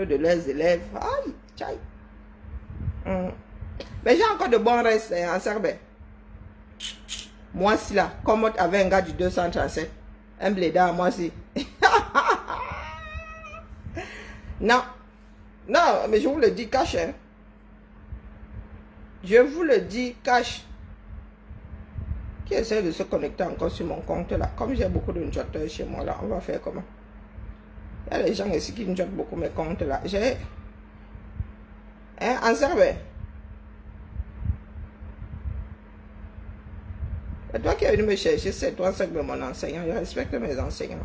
de leurs élèves. Aïe, tchaï. Mais j'ai encore de bons restes hein, en Serbie. Moi, si là, Commode avait un gars du 237. Un blédard, moi aussi. Non. Non, mais je vous le dis cash. Hein. Je vous le dis cash. Qui essaie de se connecter encore sur mon compte là. Comme j'ai beaucoup de njotteurs chez moi là, on va faire comment? Il y a des gens ici qui njottent beaucoup mes comptes là. J'ai... Hein, en Serbie. Et toi qui es venu me chercher, c'est toi, c'est mon enseignant. Je respecte mes enseignants.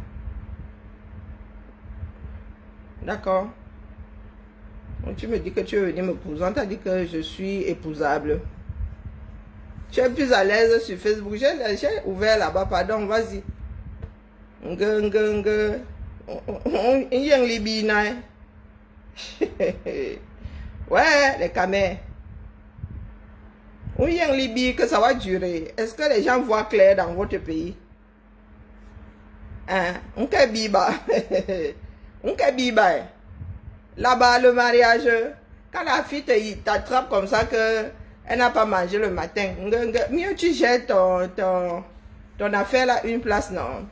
D'accord. Donc tu me dis que tu veux venir me épouser. On t'a dit que je suis épousable. Tu es plus à l'aise sur Facebook. J'ai ouvert là-bas, pardon, vas-y. Ouais, les camés. Oui, en Libye, que ça va durer. Est-ce que les gens voient clair dans votre pays? Hein? On biba. On biba. Là-bas, le mariage, quand la fille t'attrape comme ça que elle n'a pas mangé le matin, mieux tu jettes ton affaire là, une place, non?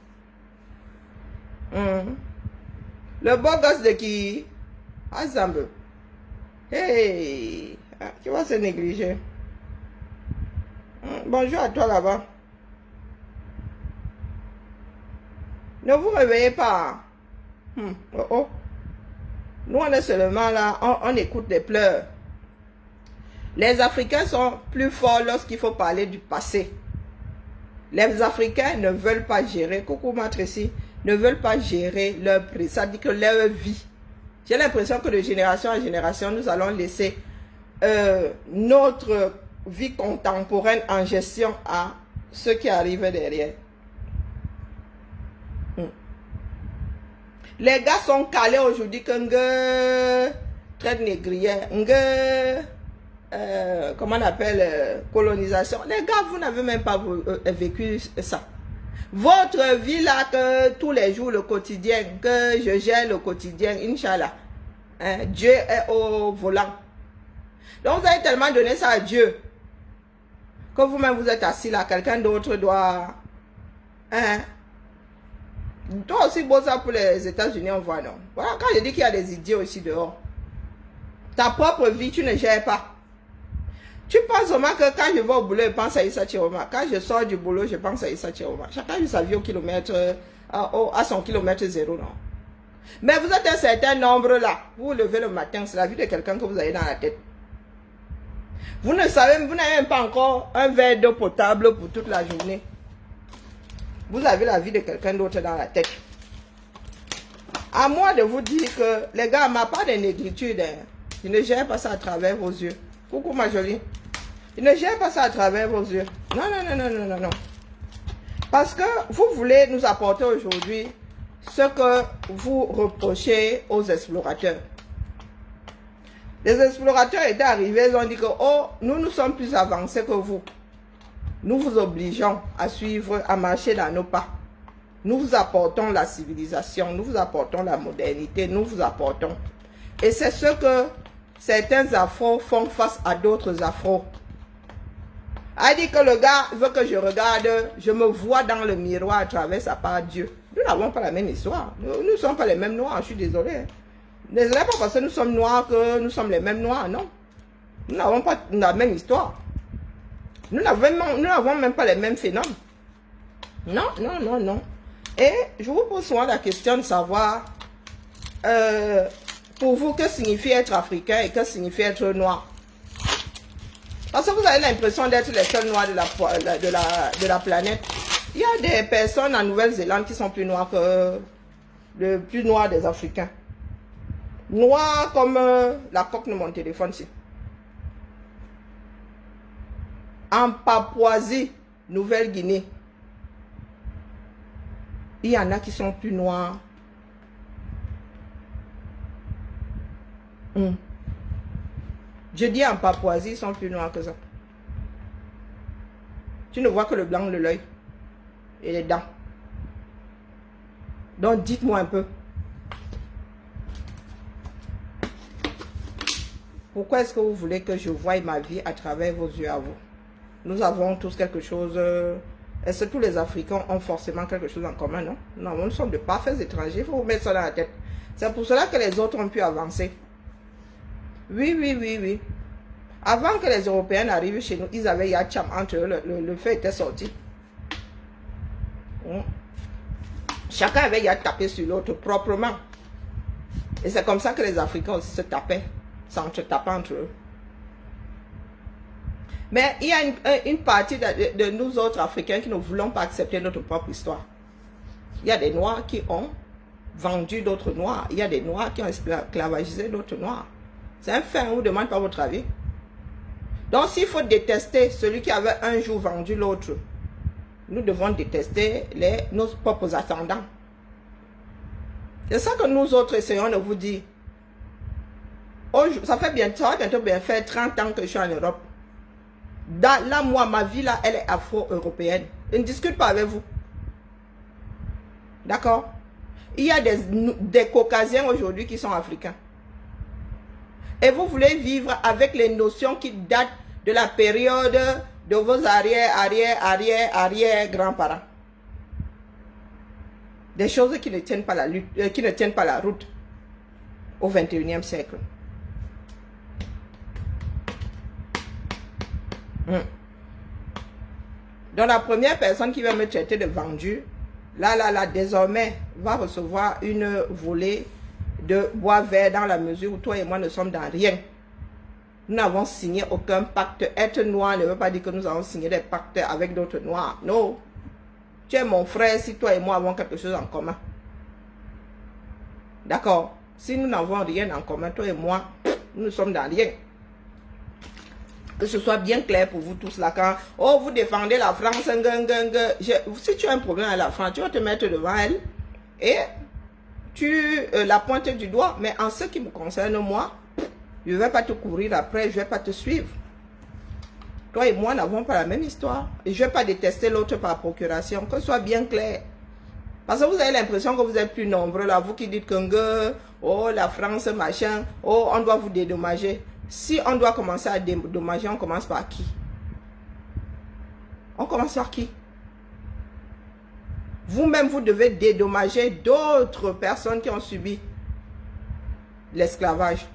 Le beau gosse de qui? Ensemble. Hey, tu vas se négliger. Bonjour à toi là-bas. Ne vous réveillez pas. Oh, oh. Nous, on est seulement là, on écoute des pleurs. Les Africains sont plus forts lorsqu'il faut parler du passé. Les Africains ne veulent pas gérer, coucou ma Tracy, ne veulent pas gérer leur prix. Ça dit que leur vie. J'ai l'impression que de génération en génération, nous allons laisser notre vie contemporaine en gestion à ceux qui arrivent derrière. Les gars sont calés aujourd'hui que traite négrière, comment on appelle colonisation. Les gars, vous n'avez même pas vécu ça. Votre vie là, que tous les jours, le quotidien, que je gère le quotidien, Inch'Allah. Hein, Dieu est au volant. Donc vous avez tellement donné ça à Dieu que vous-même vous êtes assis là, quelqu'un d'autre doit... Hein? Toi aussi, beau ça pour les États-Unis, on voit, non? Voilà, quand je dis qu'il y a des idiots aussi dehors. Ta propre vie, tu ne gères pas. Tu penses vraiment que quand je vais au boulot, je pense à Issa Chiroma. Quand je sors du boulot, je pense à Issa Chiroma. Chacun a sa vie au kilomètre, à son kilomètre zéro, non? Mais vous êtes un certain nombre là. Vous vous levez le matin, c'est la vie de quelqu'un que vous avez dans la tête. Vous ne savez, vous n'avez même pas encore un verre d'eau potable pour toute la journée. Vous avez la vie de quelqu'un d'autre dans la tête. À moi de vous dire que, les gars, ma part de négritude, hein, je ne gère pas ça à travers vos yeux. Coucou ma jolie. Je ne gère pas ça à travers vos yeux. Non, non, non, non, non, non, non. Parce que vous voulez nous apporter aujourd'hui ce que vous reprochez aux explorateurs. Les explorateurs étaient arrivés, ils ont dit que, oh, nous sommes plus avancés que vous. Nous vous obligeons à suivre, à marcher dans nos pas. Nous vous apportons la civilisation, nous vous apportons la modernité, nous vous apportons. Et c'est ce que certains afros font face à d'autres afros. A dit que le gars veut que je regarde, je me vois dans le miroir à travers sa part Dieu. Nous n'avons pas la même histoire. Nous ne sommes pas les mêmes noirs, je suis désolé. Désolé pas parce que nous sommes noirs que nous sommes les mêmes noirs, non. Nous n'avons pas la même histoire. Nous n'avons même pas les mêmes phénomènes. Non, non, non, non. Et je vous pose souvent la question de savoir, pour vous, que signifie être africain et que signifie être noir. Parce que vous avez l'impression d'être les seuls noirs de la planète. Il y a des personnes en Nouvelle-Zélande qui sont plus noires que le plus noir des Africains. Noirs comme la coque de mon téléphone ici. En Papouasie, Nouvelle-Guinée, il y en a qui sont plus noirs. Je dis en Papouasie, ils sont plus noirs que ça. Tu ne vois que le blanc de l'œil et les dents. Donc dites-moi un peu. Pourquoi est-ce que vous voulez que je voie ma vie à travers vos yeux à vous? Nous avons tous quelque chose. Est-ce que tous les Africains ont forcément quelque chose en commun, non? Non, nous sommes de parfaits étrangers. Il faut vous mettre ça dans la tête. C'est pour cela que les autres ont pu avancer. Oui, oui, oui, oui. Avant que les Européens arrivent chez nous, ils avaient Yacham entre eux. Le feu était sorti. Chacun avait à taper sur l'autre proprement. Et c'est comme ça que les Africains aussi se tapaient. S'entre-tapaient entre eux. Mais il y a une partie de nous autres Africains qui ne voulons pas accepter notre propre histoire. Il y a des Noirs qui ont vendu d'autres Noirs. Il y a des Noirs qui ont esclavagisé d'autres Noirs. C'est un fait, on ne vous demande pas votre avis. Donc s'il faut détester celui qui avait un jour vendu l'autre, nous devons détester nos propres ascendants. C'est ça que nous autres essayons de vous dire. Ça fait bientôt bien faire 30 ans que je suis en Europe. Là, moi, ma vie, là, elle est afro-européenne. Je ne discute pas avec vous. D'accord? Il y a des Caucasiens aujourd'hui qui sont africains. Et vous voulez vivre avec les notions qui datent de la période de vos arrière grands-parents. Des choses qui ne tiennent pas qui ne tiennent pas la route au 21e siècle. Donc la première personne qui va me traiter de vendu, là, désormais, va recevoir une volée de bois vert dans la mesure où toi et moi ne sommes dans rien. Nous n'avons signé aucun pacte. Être noir ne veut pas dire que nous avons signé des pactes avec d'autres noirs. Non. Tu es mon frère si toi et moi avons quelque chose en commun. D'accord? Si nous n'avons rien en commun, toi et moi, nous ne sommes dans rien. Que ce soit bien clair pour vous tous là, quand vous défendez la France, si tu as un problème avec la France, tu vas te mettre devant elle et tu la pointes du doigt. Mais en ce qui me concerne, moi, je ne vais pas te courir après, je ne vais pas te suivre. Toi et moi n'avons pas la même histoire. Et je ne vais pas détester l'autre par procuration, que ce soit bien clair. Parce que vous avez l'impression que vous êtes plus nombreux là, vous qui dites que la France, machin, on doit vous dédommager. Si on doit commencer à dédommager, on commence par qui? On commence par qui? Vous-même, vous devez dédommager d'autres personnes qui ont subi l'esclavage.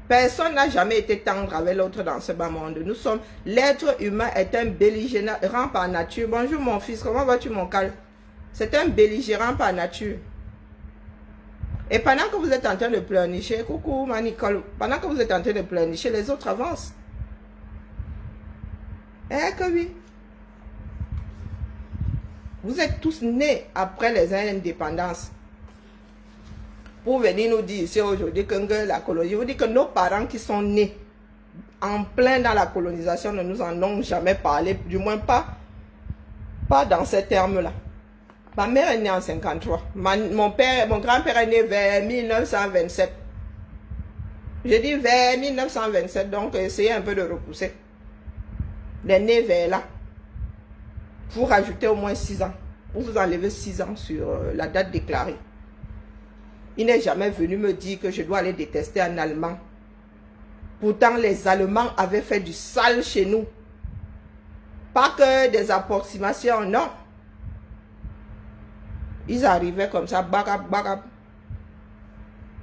Personne n'a jamais été tendre avec l'autre dans ce bas monde. L'être humain est un belligérant par nature. Bonjour mon fils, comment vas-tu mon calme? C'est un belligérant par nature. Et pendant que vous êtes en train de pleurnicher, coucou ma Nicole, pendant que vous êtes en train de pleurnicher, les autres avancent. Eh que oui. Vous êtes tous nés après les indépendances. Pour venir nous dire ici aujourd'hui que la colonie, je vous dis que nos parents qui sont nés en plein dans la colonisation ne nous en ont jamais parlé, du moins pas dans ces termes-là. Ma mère est née en 53. Mon grand-père est né vers 1927. Je dis vers 1927, donc essayez un peu de repousser. Il est né vers là. Vous rajoutez au moins 6 ans. Vous enlevez 6 ans sur la date déclarée. Il n'est jamais venu me dire que je dois aller détester un Allemand. Pourtant, les Allemands avaient fait du sale chez nous. Pas que des approximations, non. Ils arrivaient comme ça, bagab.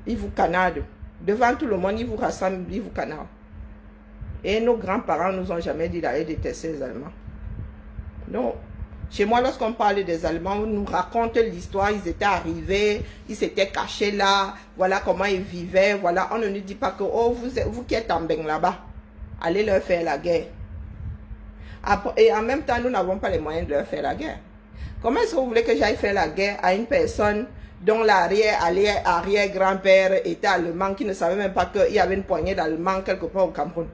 Ils vous canardent. Devant tout le monde, ils vous rassemblent, ils vous canardent. Et nos grands-parents nous ont jamais dit d'aller détester les Allemands. Non. Chez moi, lorsqu'on parlait des Allemands, on nous raconte l'histoire, ils étaient arrivés, ils s'étaient cachés là, voilà comment ils vivaient, voilà. On ne nous dit pas que, vous qui êtes en bain là-bas, allez leur faire la guerre. Et en même temps, nous n'avons pas les moyens de leur faire la guerre. Comment est-ce que vous voulez que j'aille faire la guerre à une personne dont l'arrière-grand-père était allemand, qui ne savait même pas qu'il y avait une poignée d'Allemands quelque part au Cameroun?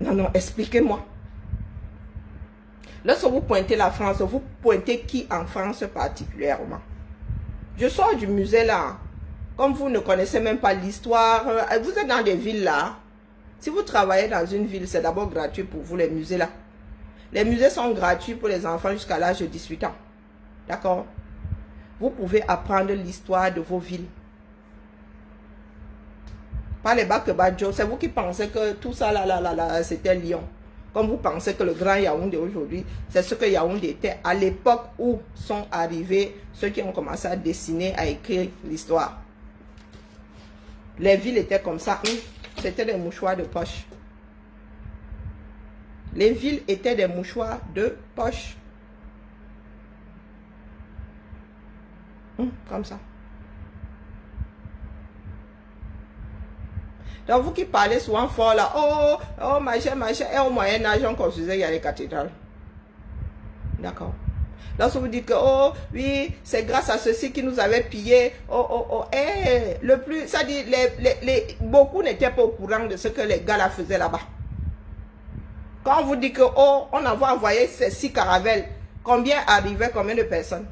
Non, expliquez-moi. Lorsque vous pointez la France, vous pointez qui en France particulièrement? Je sors du musée là. Comme vous ne connaissez même pas l'histoire, vous êtes dans des villes là. Si vous travaillez dans une ville, c'est d'abord gratuit pour vous les musées là. Les musées sont gratuits pour les enfants jusqu'à l'âge de 18 ans. D'accord? Vous pouvez apprendre l'histoire de vos villes. Pas les Bakebadjo. C'est vous qui pensez que tout ça là, c'était Lyon. Comme vous pensez que le grand Yaoundé aujourd'hui, c'est ce que Yaoundé était à l'époque où sont arrivés ceux qui ont commencé à dessiner, à écrire l'histoire. Les villes étaient comme ça. C'était des mouchoirs de poche. Les villes étaient des mouchoirs de poche. Comme ça. Donc vous qui parlez souvent fort là, oh, machin, et au Moyen-Âge, on construisait, il y a les cathédrales. D'accord. Lorsque vous dites que, oh, oui, c'est grâce à ceux-ci qui nous avaient pillé, le plus, ça dit, beaucoup n'étaient pas au courant de ce que les gars là faisaient là-bas. Quand on vous dit que, oh, on avait envoyé ces 6 caravelles, combien arrivaient, combien de personnes?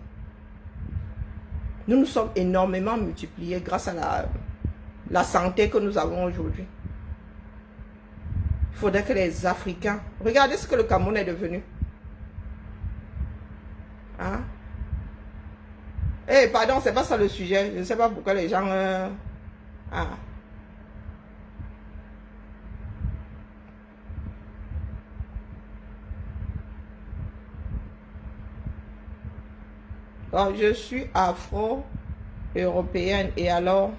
Nous nous sommes énormément multipliés grâce à la santé que nous avons aujourd'hui. Il faudrait que les Africains... Regardez ce que le Cameroun est devenu. Hein? Eh, pardon, c'est pas ça le sujet. Je ne sais pas pourquoi les gens... Donc, je suis afro-européenne et alors...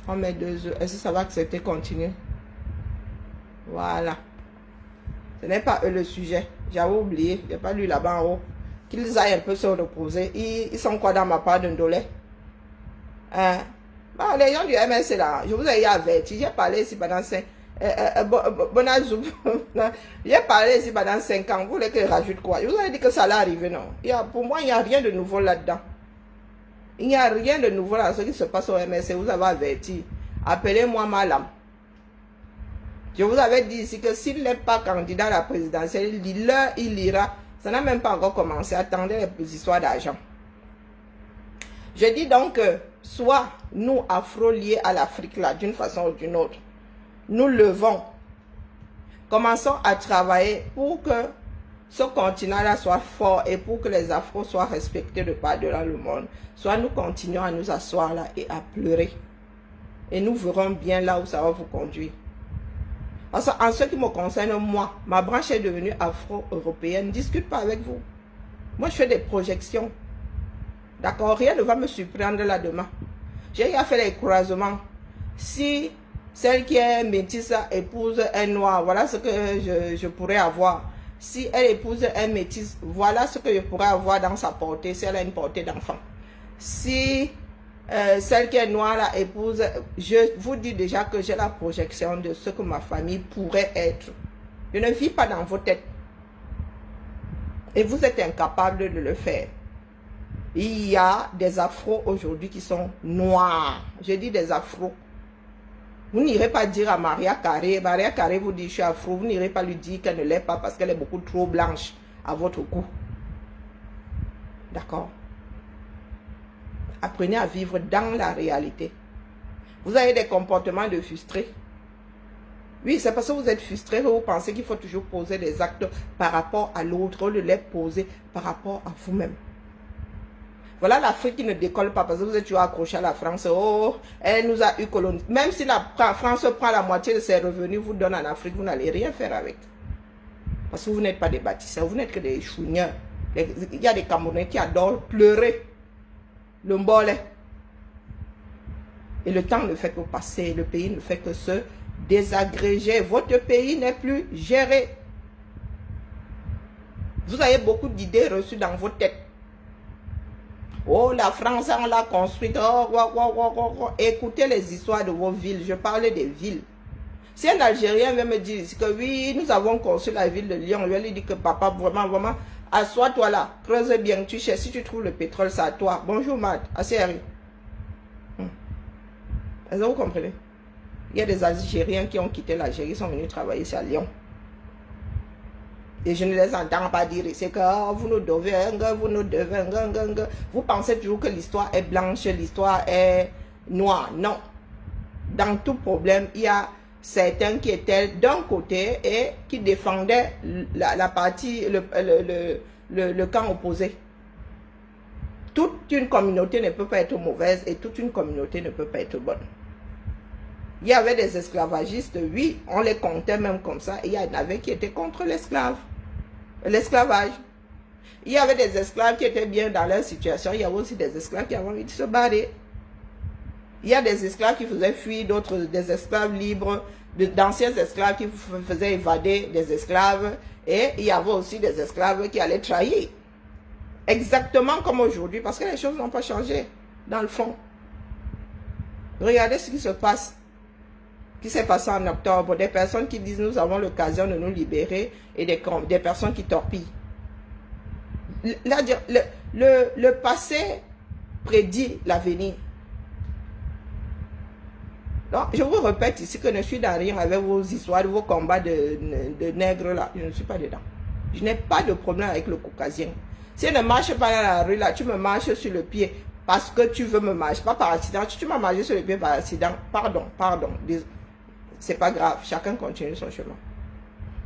On met 2 œufs. Est-ce que ça va accepter continuer? Voilà. Ce n'est pas eux le sujet. J'avais oublié. Il n'y a pas lu là-bas en haut. Qu'ils aillent un peu se reposer. Ils sont quoi dans ma part d'un dollar? Bon, les gens du MSC là, je vous ai averti. J'ai parlé ici pendant 5 j'ai parlé ici pendant 5 ans. Vous voulez que je rajoute quoi? Je vous ai dit que ça allait arriver, non? Pour moi, il n'y a rien de nouveau là-dedans. Il n'y a rien de nouveau dans ce qui se passe au MSC. Vous avez averti. Appelez-moi Malam. Je vous avais dit ici que s'il n'est pas candidat à la présidentielle, il ira. Ça n'a même pas encore commencé. Attendez les histoires d'argent. Je dis donc que soit nous, afro liés à l'Afrique, là, d'une façon ou d'une autre, nous levons. Commençons à travailler pour que ce continent-là soit fort et pour que les Afros soient respectés de par-delà dans le monde. Soit nous continuons à nous asseoir là et à pleurer. Et nous verrons bien là où ça va vous conduire. Parce qu'en ce qui me concerne, moi, ma branche est devenue afro-européenne. Ne discute pas avec vous. Moi, je fais des projections. D'accord? Rien ne va me surprendre là demain. J'ai déjà fait les croisements. Si celle qui est métisse épouse un noir, voilà ce que je pourrais avoir. Si elle épouse un métis, voilà ce que je pourrais avoir dans sa portée, si elle a une portée d'enfant. Si celle qui est noire là épouse, je vous dis déjà que j'ai la projection de ce que ma famille pourrait être. Je ne vis pas dans vos têtes. Et vous êtes incapable de le faire. Il y a des afros aujourd'hui qui sont noirs. Je dis des afros. Vous n'irez pas dire à Maria Carré vous dit je suis afro, vous n'irez pas lui dire qu'elle ne l'est pas parce qu'elle est beaucoup trop blanche à votre goût. D'accord? Apprenez à vivre dans la réalité. Vous avez des comportements de frustrés. Oui, c'est parce que vous êtes frustré que vous pensez qu'il faut toujours poser des actes par rapport à l'autre, au lieu de les poser par rapport à vous-même. Voilà l'Afrique qui ne décolle pas parce que vous êtes toujours accroché à la France. Oh, elle nous a eu colonisé. Même si la France prend la moitié de ses revenus, vous donne en Afrique, vous n'allez rien faire avec. Parce que vous n'êtes pas des bâtisseurs, vous n'êtes que des chouigneurs. Il y a des Camerounais qui adorent pleurer le mbolé. Et le temps ne fait que passer, le pays ne fait que se désagréger. Votre pays n'est plus géré. Vous avez beaucoup d'idées reçues dans votre tête. Oh, la France, on l'a construite. Écoutez les histoires de vos villes. Je parlais des villes. Si un Algérien vient me dire que oui, nous avons construit la ville de Lyon, je vais lui dire que papa, vraiment, assois-toi là, creuse bien, tu cherches. Si tu trouves le pétrole, c'est à toi. Bonjour, Matt. Assez Est-ce que vous comprenez? Il y a des Algériens qui ont quitté l'Algérie, ils sont venus travailler ici à Lyon. Et je ne les entends pas dire, c'est que oh, vous nous devez, vous nous devez, vous pensez toujours que l'histoire est blanche, l'histoire est noire. Non. Dans tout problème, il y a certains qui étaient d'un côté et qui défendaient la partie, le camp opposé. toute une communauté ne peut pas être mauvaise et toute une communauté ne peut pas être bonne. Il y avait des esclavagistes, oui, on les comptait même comme ça. Et il y en avait qui étaient contre l'esclavage. Il y avait des esclaves qui étaient bien dans leur situation. Il y avait aussi des esclaves qui avaient envie de se barrer. Il y a des esclaves qui faisaient fuir d'autres, des esclaves libres, d'anciens esclaves qui faisaient évader des esclaves. Et il y avait aussi des esclaves qui allaient trahir. Exactement comme aujourd'hui, parce que les choses n'ont pas changé, dans le fond. Regardez ce qui se passe. Qui s'est passé en octobre, des personnes qui disent nous avons l'occasion de nous libérer et des personnes qui torpillent. Le passé prédit l'avenir. Donc, je vous répète ici que je ne suis dans rien avec vos histoires, vos combats de nègres là. Je ne suis pas dedans. Je n'ai pas de problème avec le caucasien. Si je ne marche pas dans la rue là, tu me marches sur le pied parce que tu veux me marcher, pas par accident. Tu m'as marché sur le pied par accident. Pardon. C'est pas grave, chacun continue son chemin.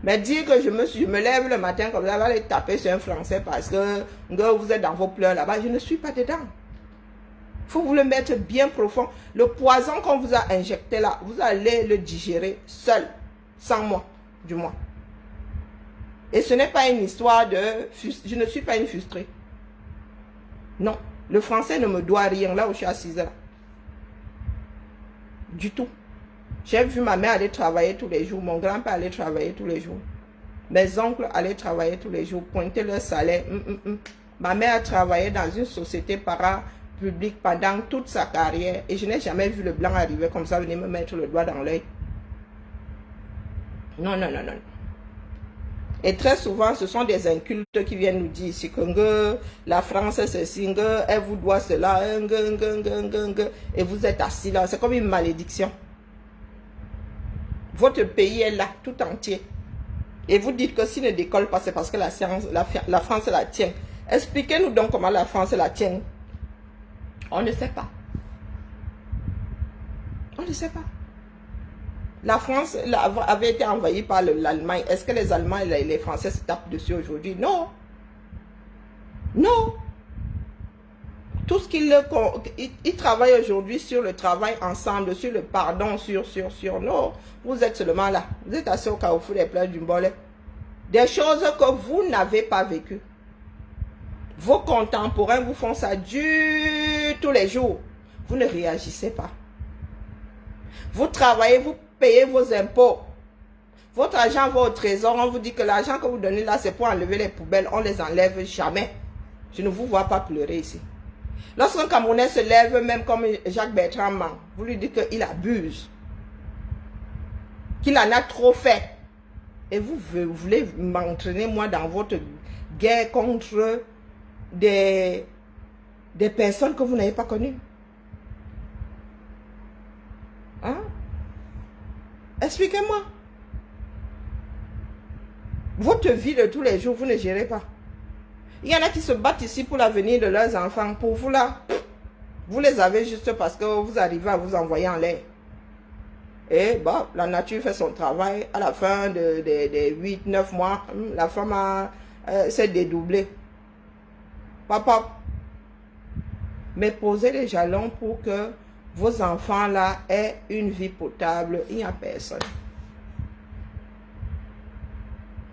Mais dire que je me lève le matin comme ça, je vais aller taper sur un Français parce que vous êtes dans vos pleurs là-bas, je ne suis pas dedans. Il faut vous le mettre bien profond. Le poison qu'on vous a injecté là, vous allez le digérer seul, sans moi, du moins. Et ce n'est pas une histoire de... Je ne suis pas une frustrée. Non, le Français ne me doit rien là où je suis assise là. Du tout. J'ai vu ma mère aller travailler tous les jours, mon grand-père aller travailler tous les jours. Mes oncles allaient travailler tous les jours, pointer leur salaire. Ma mère a travaillé dans une société parapublique pendant toute sa carrière et je n'ai jamais vu le blanc arriver comme ça, venir me mettre le doigt dans l'œil. Non. Et très souvent, ce sont des incultes qui viennent nous dire ici que la France, c'est ceci, elle vous doit cela, et vous êtes assis là. C'est comme une malédiction. Votre pays est là, tout entier. Et vous dites que s'il ne décolle pas, c'est parce que la France la tient. Expliquez-nous donc comment la France la tient. On ne sait pas. On ne sait pas. La France avait été envahie par l'Allemagne. Est-ce que les Allemands et les Français se tapent dessus aujourd'hui? Non. Non. Tout ce ils travaillent aujourd'hui sur le travail ensemble, sur le pardon, sur. Non, vous êtes seulement là. Vous êtes assis au carrefour des pleurs du Mbolé. Des choses que vous n'avez pas vécues. Vos contemporains vous font ça tous les jours. Vous ne réagissez pas. Vous travaillez, vous payez vos impôts. Votre argent va au trésor. On vous dit que l'argent que vous donnez là, c'est pour enlever les poubelles. On ne les enlève jamais. Je ne vous vois pas pleurer ici. Lorsqu'un Camerounais se lève, même comme Jacques Bertrand ment, vous lui dites qu'il abuse. Qu'il en a trop fait. Et vous voulez m'entraîner, moi, dans votre guerre contre des personnes que vous n'avez pas connues. Hein? Expliquez-moi. Votre vie de tous les jours, vous ne gérez pas. Il y en a qui se battent ici pour l'avenir de leurs enfants. Pour vous là, vous les avez juste parce que vous arrivez à vous envoyer en l'air. Et bon, la nature fait son travail. À la fin des 8-9 mois, la femme s'est dédoublée. Papa, mais posez les jalons pour que vos enfants là aient une vie potable. Il n'y a personne.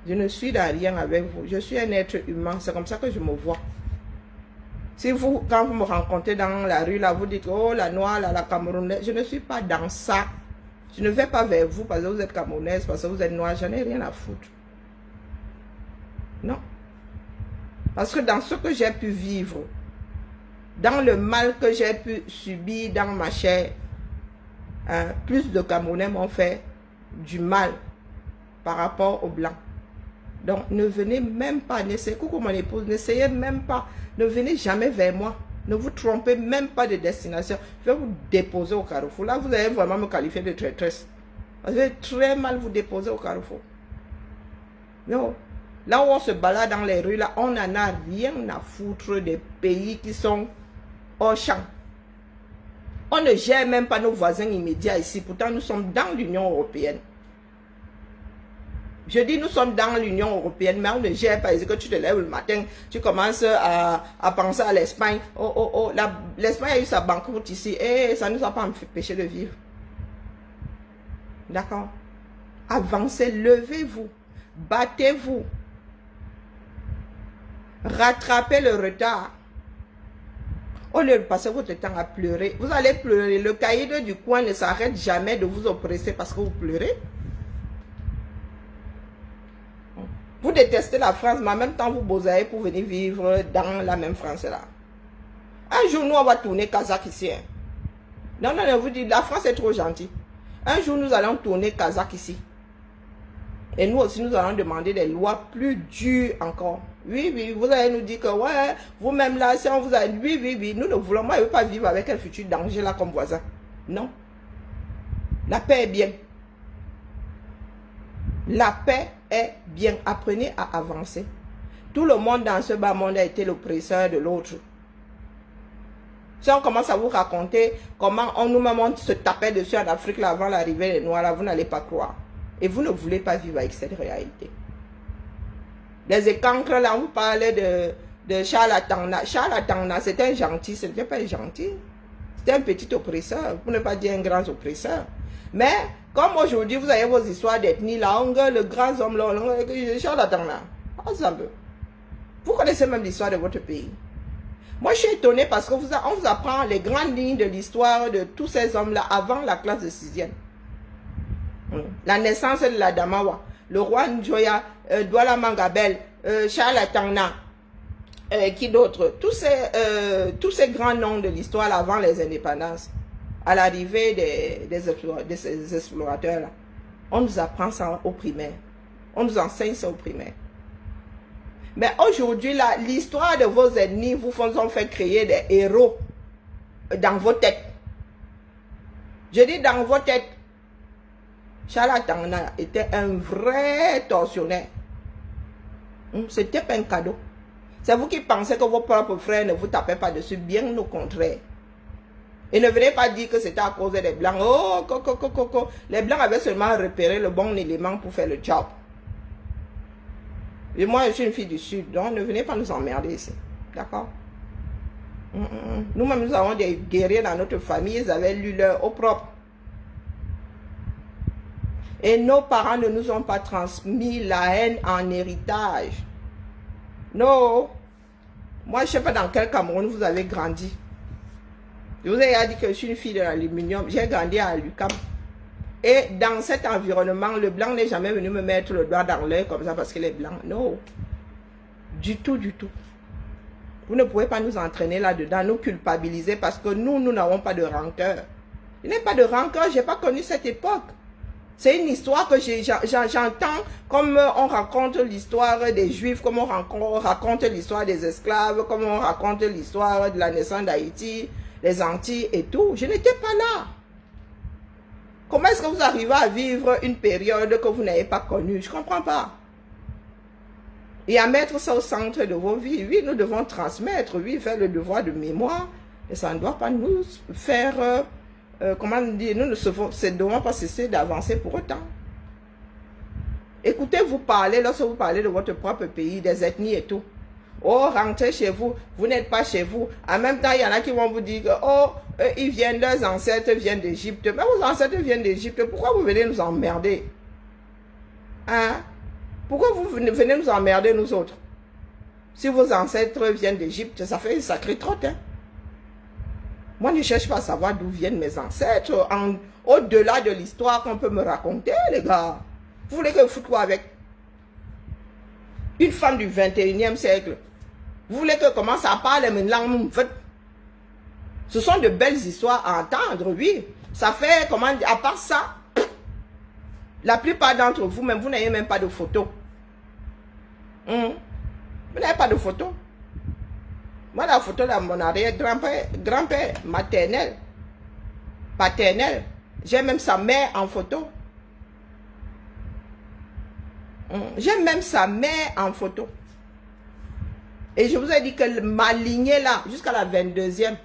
Je ne suis dans rien avec vous. Je suis un être humain. C'est comme ça que je me vois. Si vous, quand vous me rencontrez dans la rue, là, vous dites, oh, la noire, la camerounaise. Je ne suis pas dans ça. Je ne vais pas vers vous parce que vous êtes camerounaise, parce que vous êtes noire. Je n'ai rien à foutre. Non. Parce que dans ce que j'ai pu vivre, dans le mal que j'ai pu subir dans ma chair, plus de Camerounais m'ont fait du mal par rapport aux Blancs. Donc, ne venez même pas, coucou mon épouse, n'essayez même pas, ne venez jamais vers moi. Ne vous trompez même pas de destination. Je vais vous déposer au carrefour. Là, vous allez vraiment me qualifier de traîtresse. Je vais très mal vous déposer au carrefour. Non. Là où on se balade dans les rues, là, on n'en a rien à foutre des pays qui sont au champ. On ne gère même pas nos voisins immédiats ici. Pourtant, nous sommes dans l'Union européenne. Je dis, nous sommes dans l'Union européenne, mais on ne gère pas. C'est que tu te lèves le matin, tu commences à penser à l'Espagne. Oh, l'Espagne a eu sa banqueroute ici. Et ça ne nous a pas empêché de vivre. D'accord? Avancez, levez-vous, battez-vous. Rattrapez le retard. Au lieu de passer votre temps à pleurer, vous allez pleurer. Le caïd du coin ne s'arrête jamais de vous oppresser parce que vous pleurez. Vous détestez la France, mais en même temps, vous bossez pour venir vivre dans la même France-là. Un jour, nous, on va tourner Kazakh ici. Hein. Non, vous dites, la France est trop gentille. Un jour, nous allons tourner Kazakh ici. Et nous aussi, nous allons demander des lois plus dures encore. Oui, vous allez nous dire que, ouais, vous-même là, si on vous a dit, oui, nous ne voulons pas vivre avec un futur danger là comme voisin. Non. La paix est bien. La paix est bien. Apprenez à avancer. Tout le monde dans ce bas monde a été l'oppresseur de l'autre. Si on commence à vous raconter comment nous-mêmes se tapait dessus en Afrique là, avant l'arrivée des Noirs, là, vous n'allez pas croire. Et vous ne voulez pas vivre avec cette réalité. Les écancres là, on vous parlait de Charlatana. Charlatana, c'était un gentil, ce n'était pas un gentil. C'était un petit oppresseur, pour ne pas dire un grand oppresseur. Mais, comme aujourd'hui, vous avez vos histoires d'ethnie, là, le grand homme, là, Charlatana. Vous connaissez même l'histoire de votre pays. Moi, je suis étonnée parce qu'on vous apprend les grandes lignes de l'histoire de tous ces hommes-là avant la classe de 6e. La naissance de la Damawa, le roi Njoya, Douala Mangabel, Charlatana, qui d'autre, tous ces grands noms de l'histoire avant les indépendances, à l'arrivée des explorateurs, là, on nous apprend ça au primaire. On nous enseigne ça au primaire. Mais aujourd'hui, l'histoire de vos ennemis vous ont fait créer des héros dans vos têtes. Je dis dans vos têtes. Charlatana était un vrai tortionnaire. C'était pas un cadeau. C'est vous qui pensez que vos propres frères ne vous tapaient pas dessus, bien au contraire. Et ne venez pas dire que c'était à cause des Blancs. Oh, les Blancs avaient seulement repéré le bon élément pour faire le job. Et moi, je suis une fille du Sud, donc ne venez pas nous emmerder ici. D'accord? Nous-mêmes, nous avons des guerriers dans notre famille, ils avaient lu leur au propre. Et nos parents ne nous ont pas transmis la haine en héritage. Non. Moi, je ne sais pas dans quel Cameroun vous avez grandi. Je vous ai dit que je suis une fille de l'aluminium. J'ai grandi à l'UQAM. Et dans cet environnement, le blanc n'est jamais venu me mettre le doigt dans l'œil comme ça parce qu'il est blanc. Non. Du tout, du tout. Vous ne pouvez pas nous entraîner là-dedans, nous culpabiliser parce que nous n'avons pas de rancœur. Il n'y a pas de rancœur, je n'ai pas connu cette époque. C'est une histoire que j'entends comme on raconte l'histoire des Juifs, comme on raconte l'histoire des esclaves, comme on raconte l'histoire de la naissance d'Haïti, les Antilles et tout. Je n'étais pas là. Comment est-ce que vous arrivez à vivre une période que vous n'avez pas connue? Je ne comprends pas. Et à mettre ça au centre de vos vies. Oui, nous devons transmettre, oui, faire le devoir de mémoire. Et ça ne doit pas nous faire... comment dire, nous ne devons pas cesser d'avancer pour autant. Écoutez-vous parler lorsque vous parlez de votre propre pays, des ethnies et tout. Oh, rentrez chez vous, vous n'êtes pas chez vous. En même temps, il y en a qui vont vous dire que, oh, ils viennent, leurs ancêtres viennent d'Égypte. Mais vos ancêtres viennent d'Égypte, pourquoi vous venez nous emmerder? Hein? Pourquoi vous venez nous emmerder, nous autres? Si vos ancêtres viennent d'Égypte, ça fait une sacrée trotte, hein? Moi, je ne cherche pas à savoir d'où viennent mes ancêtres. Au-delà de l'histoire qu'on peut me raconter, les gars. Vous voulez que je foute quoi avec? Une femme du 21e siècle. Vous voulez que je commence à parler une langue? Ce sont de belles histoires à entendre, oui. Ça fait, comment dire, à part ça, la plupart d'entre vous, même vous n'avez même pas de photos. Vous n'avez pas de photos. Moi, la photo de mon arrière-grand-père, maternel, paternel, j'ai même sa mère en photo. J'ai même sa mère en photo. Et je vous ai dit que ma lignée là, jusqu'à la 22e,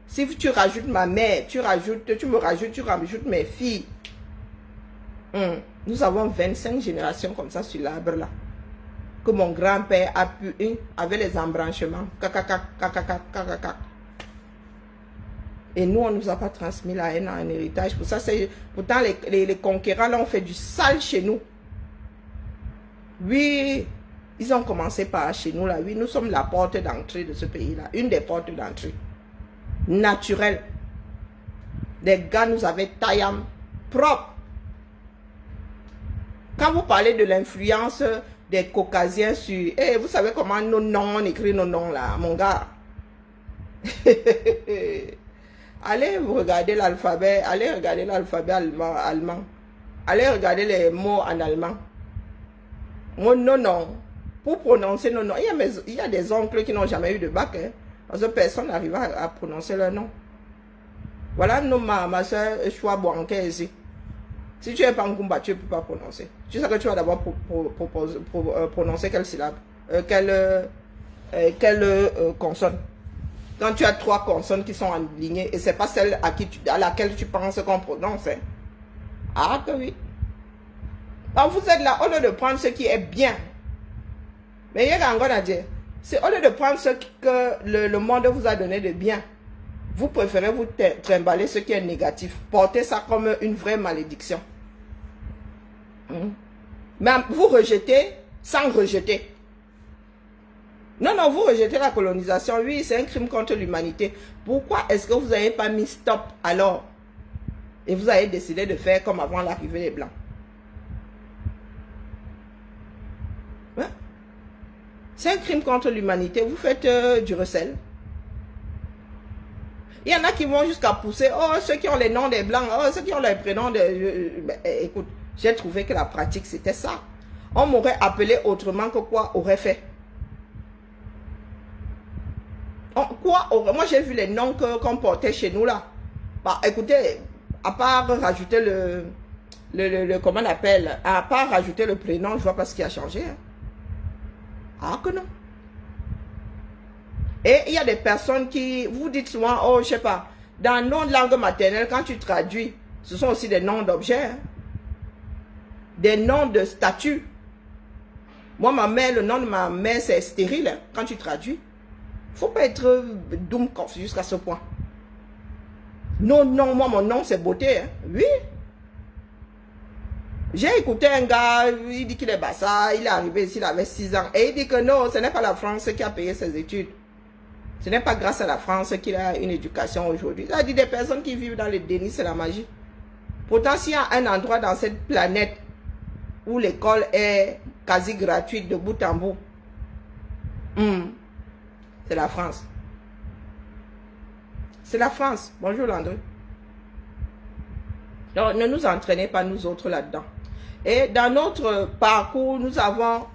si tu rajoutes ma mère, tu me rajoutes mes filles. Nous avons 25 générations comme ça sur l'arbre là. Que mon grand-père a pu, avec les embranchements. Et nous, on ne nous a pas transmis la haine en héritage. Pour ça, pourtant, les conquérants là, ont fait du sale chez nous. Oui, ils ont commencé par chez nous là. Oui, nous sommes la porte d'entrée de ce pays-là. Une des portes d'entrée. Naturelle. Les gars nous avaient taillam propre. Quand vous parlez de l'influence des Caucasiens sur... vous savez comment nos noms, on écrit nos noms là, mon gars. Allez regarder l'alphabet, allemand. Allez regarder les mots en allemand. Mon non. Pour prononcer nos noms, il y a des oncles qui n'ont jamais eu de bac. Hein, parce que personne n'arrive à prononcer leur nom. Voilà ma soeur Chouabouanké ici. Si tu n'es pas en Kumba, tu ne peux pas prononcer. Tu sais que tu vas d'abord prononcer quelle syllabe, quelle consonne. Quand tu as 3 consonnes qui sont alignées, et ce n'est pas celle à laquelle tu penses qu'on prononce. Hein. Ah que oui. Donc vous êtes là, au lieu de prendre ce qui est bien. Mais il y a encore à dire. C'est au lieu de prendre ce que le monde vous a donné de bien. Vous préférez vous trimballer ce qui est négatif. Portez ça comme une vraie malédiction. Mais vous rejetez sans rejeter. Non, vous rejetez la colonisation. Oui, c'est un crime contre l'humanité. Pourquoi est-ce que vous n'avez pas mis stop alors? Et vous avez décidé de faire comme avant l'arrivée des Blancs. Ouais. C'est un crime contre l'humanité. Vous faites du recel. Il y en a qui vont jusqu'à pousser, ceux qui ont les noms des Blancs, ceux qui ont les prénoms de... écoute, j'ai trouvé que la pratique, c'était ça. On m'aurait appelé autrement que quoi aurait fait. Moi, j'ai vu les noms qu'on portait chez nous, là. Bah, écoutez, à part rajouter comment on appelle, à part rajouter le prénom, je vois pas ce qui a changé. Hein. Ah, que non. Et il y a des personnes qui, vous dites souvent, je sais pas, dans nos langues maternelles, quand tu traduis, ce sont aussi des noms d'objets, hein, des noms de statues. Moi, ma mère, le nom de ma mère, c'est stérile, hein, quand tu traduis. Il ne faut pas être doumkoff jusqu'à ce point. Non, moi, mon nom, c'est beauté. Hein. Oui. J'ai écouté un gars, il dit qu'il est bassa, il est arrivé ici, il avait 6 ans. Et il dit que non, ce n'est pas la France qui a payé ses études. Ce n'est pas grâce à la France qu'il a une éducation aujourd'hui. Il a dit des personnes qui vivent dans le déni, c'est la magie. Pourtant, s'il y a un endroit dans cette planète où l'école est quasi gratuite de bout en bout, c'est la France. C'est la France. Bonjour Landry. Donc, ne nous entraînez pas nous autres là-dedans. Et dans notre parcours, nous avons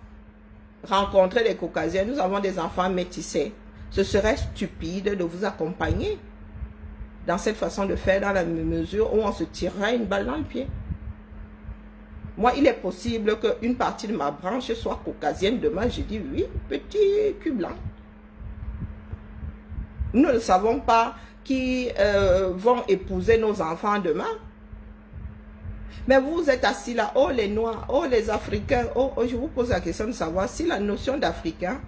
rencontré des Caucasiens, nous avons des enfants métissés. Ce serait stupide de vous accompagner dans cette façon de faire dans la mesure où on se tirerait une balle dans le pied. Moi, il est possible qu'une partie de ma branche soit caucasienne. Demain, je dis oui, petit cul blanc. Nous ne savons pas qui vont épouser nos enfants demain. Mais vous êtes assis là, les Noirs, les Africains. Je vous pose la question de savoir si la notion d'Africain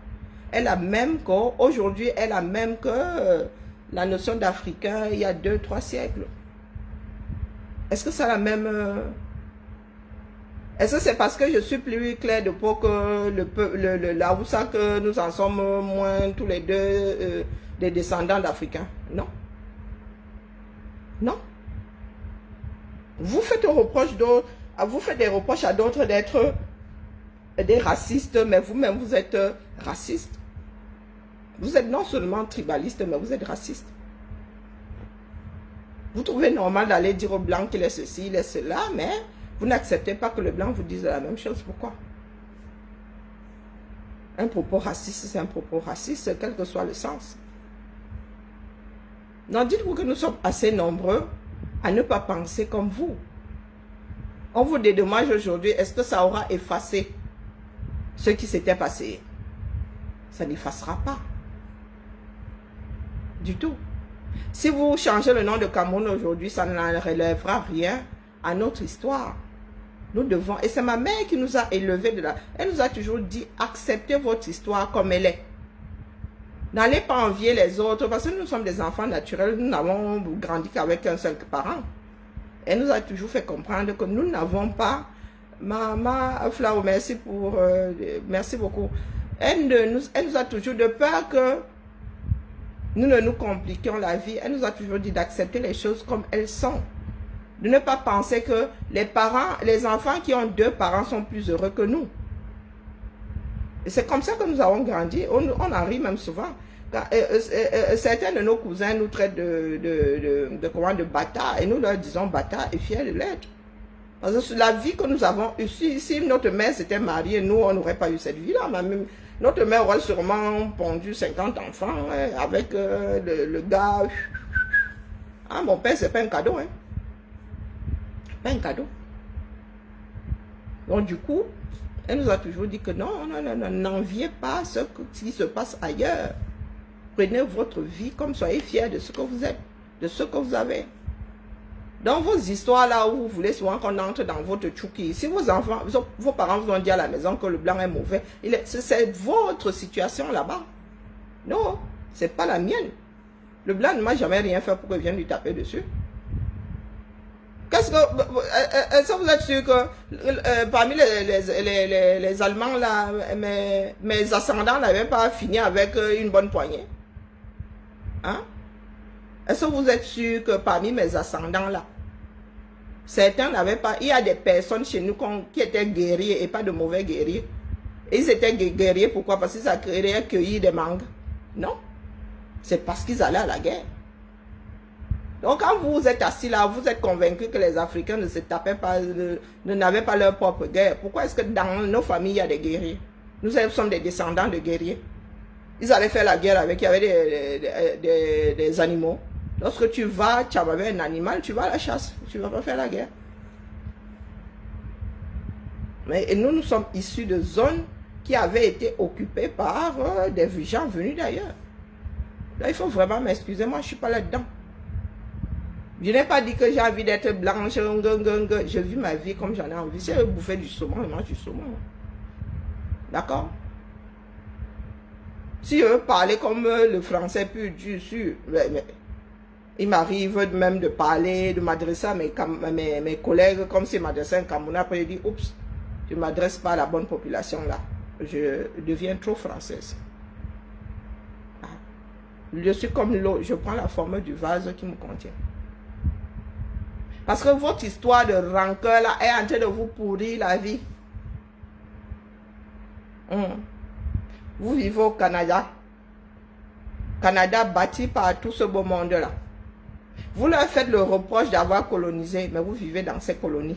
est la même qu'aujourd'hui, est la même que la notion d'Africain il y a 2-3 siècles. Est-ce que c'est la même... Est-ce que c'est parce que je suis plus clair de peau que la Hausa que nous en sommes moins tous les deux des descendants d'Africains? Non. Non. Vous faites des reproches à d'autres d'être des racistes, mais vous-même vous êtes raciste. Vous êtes non seulement tribaliste, mais vous êtes raciste. Vous trouvez normal d'aller dire au blanc qu'il est ceci, il est cela, mais vous n'acceptez pas que le blanc vous dise la même chose. Pourquoi? Un propos raciste, c'est un propos raciste, quel que soit le sens. Donc dites-vous que nous sommes assez nombreux à ne pas penser comme vous. On vous dédommage aujourd'hui, est-ce que ça aura effacé ce qui s'était passé? Ça n'effacera pas. Du tout. Si vous changez le nom de Cameroun aujourd'hui, ça ne relèvera rien à notre histoire. Nous devons, et c'est ma mère qui nous a élevés de là. Elle nous a toujours dit, acceptez votre histoire comme elle est. N'allez pas envier les autres, parce que nous sommes des enfants naturels, nous n'avons grandi qu'avec un seul parent. Elle nous a toujours fait comprendre que nous n'avons pas, Maman Flau, merci beaucoup. Elle nous a toujours, de peur que nous ne nous compliquions la vie, elle nous a toujours dit d'accepter les choses comme elles sont. De ne pas penser que les enfants qui ont 2 parents sont plus heureux que nous. Et c'est comme ça que nous avons grandi. On en rit même souvent. Certains de nos cousins nous traitent de bâtards. Et nous leur disons bâtards et fiers de l'être. Parce que la vie que nous avons eue, si notre mère s'était mariée, nous, on n'aurait pas eu cette vie-là. Notre mère aurait sûrement pondu 50 enfants avec le gars. Ah, mon père, c'est pas un cadeau. Hein. Pas un cadeau. Donc du coup, elle nous a toujours dit que non, n'enviez pas ce qui se passe ailleurs. Prenez votre vie comme soyez fiers de ce que vous êtes, de ce que vous avez. Dans vos histoires là où vous voulez souvent qu'on entre dans votre tchouki, si vos enfants, vos parents vous ont dit à la maison que le blanc est mauvais, c'est votre situation là-bas. Non, c'est pas la mienne. Le blanc ne m'a jamais rien fait pour que je vienne lui taper dessus. Est-ce que vous êtes sûr que parmi les Allemands, là, mes ascendants n'avaient pas fini avec une bonne poignée? Hein? Est-ce que vous êtes sûr que parmi mes ascendants, là, certains n'avaient pas... Il y a des personnes chez nous qui étaient guerriers et pas de mauvais guerriers. Et ils étaient guerriers, pourquoi? Parce qu'ils allaient cueillir des mangues. Non. C'est parce qu'ils allaient à la guerre. Donc, quand vous êtes assis là, vous êtes convaincu que les Africains ne se tapaient pas, n'avaient pas leur propre guerre. Pourquoi est-ce que dans nos familles, il y a des guerriers? Nous sommes des descendants de guerriers. Ils allaient faire la guerre avec, il y avait des animaux. Lorsque tu vas, tu avais un animal, tu vas à la chasse. Tu ne vas pas faire la guerre. Mais nous sommes issus de zones qui avaient été occupées par des gens venus d'ailleurs. Là, il faut vraiment m'excuser, moi je ne suis pas là-dedans. Je n'ai pas dit que j'ai envie d'être blanche, je vis ma vie comme j'en ai envie. Si je veux bouffer du saumon, je mange du saumon. D'accord? Si je veux parler comme le français pur du sûr, il m'arrive même de parler, de m'adresser à mes collègues comme si je m'adressais à un Camerounais. Après, je dis, oups, je ne m'adresse pas à la bonne population là. Je deviens trop française. Je suis comme l'eau, je prends la forme du vase qui me contient. Parce que votre histoire de rancœur là est en train de vous pourrir la vie. Vous vivez au Canada. Canada bâti par tout ce beau monde là. Vous leur faites le reproche d'avoir colonisé, mais vous vivez dans ces colonies.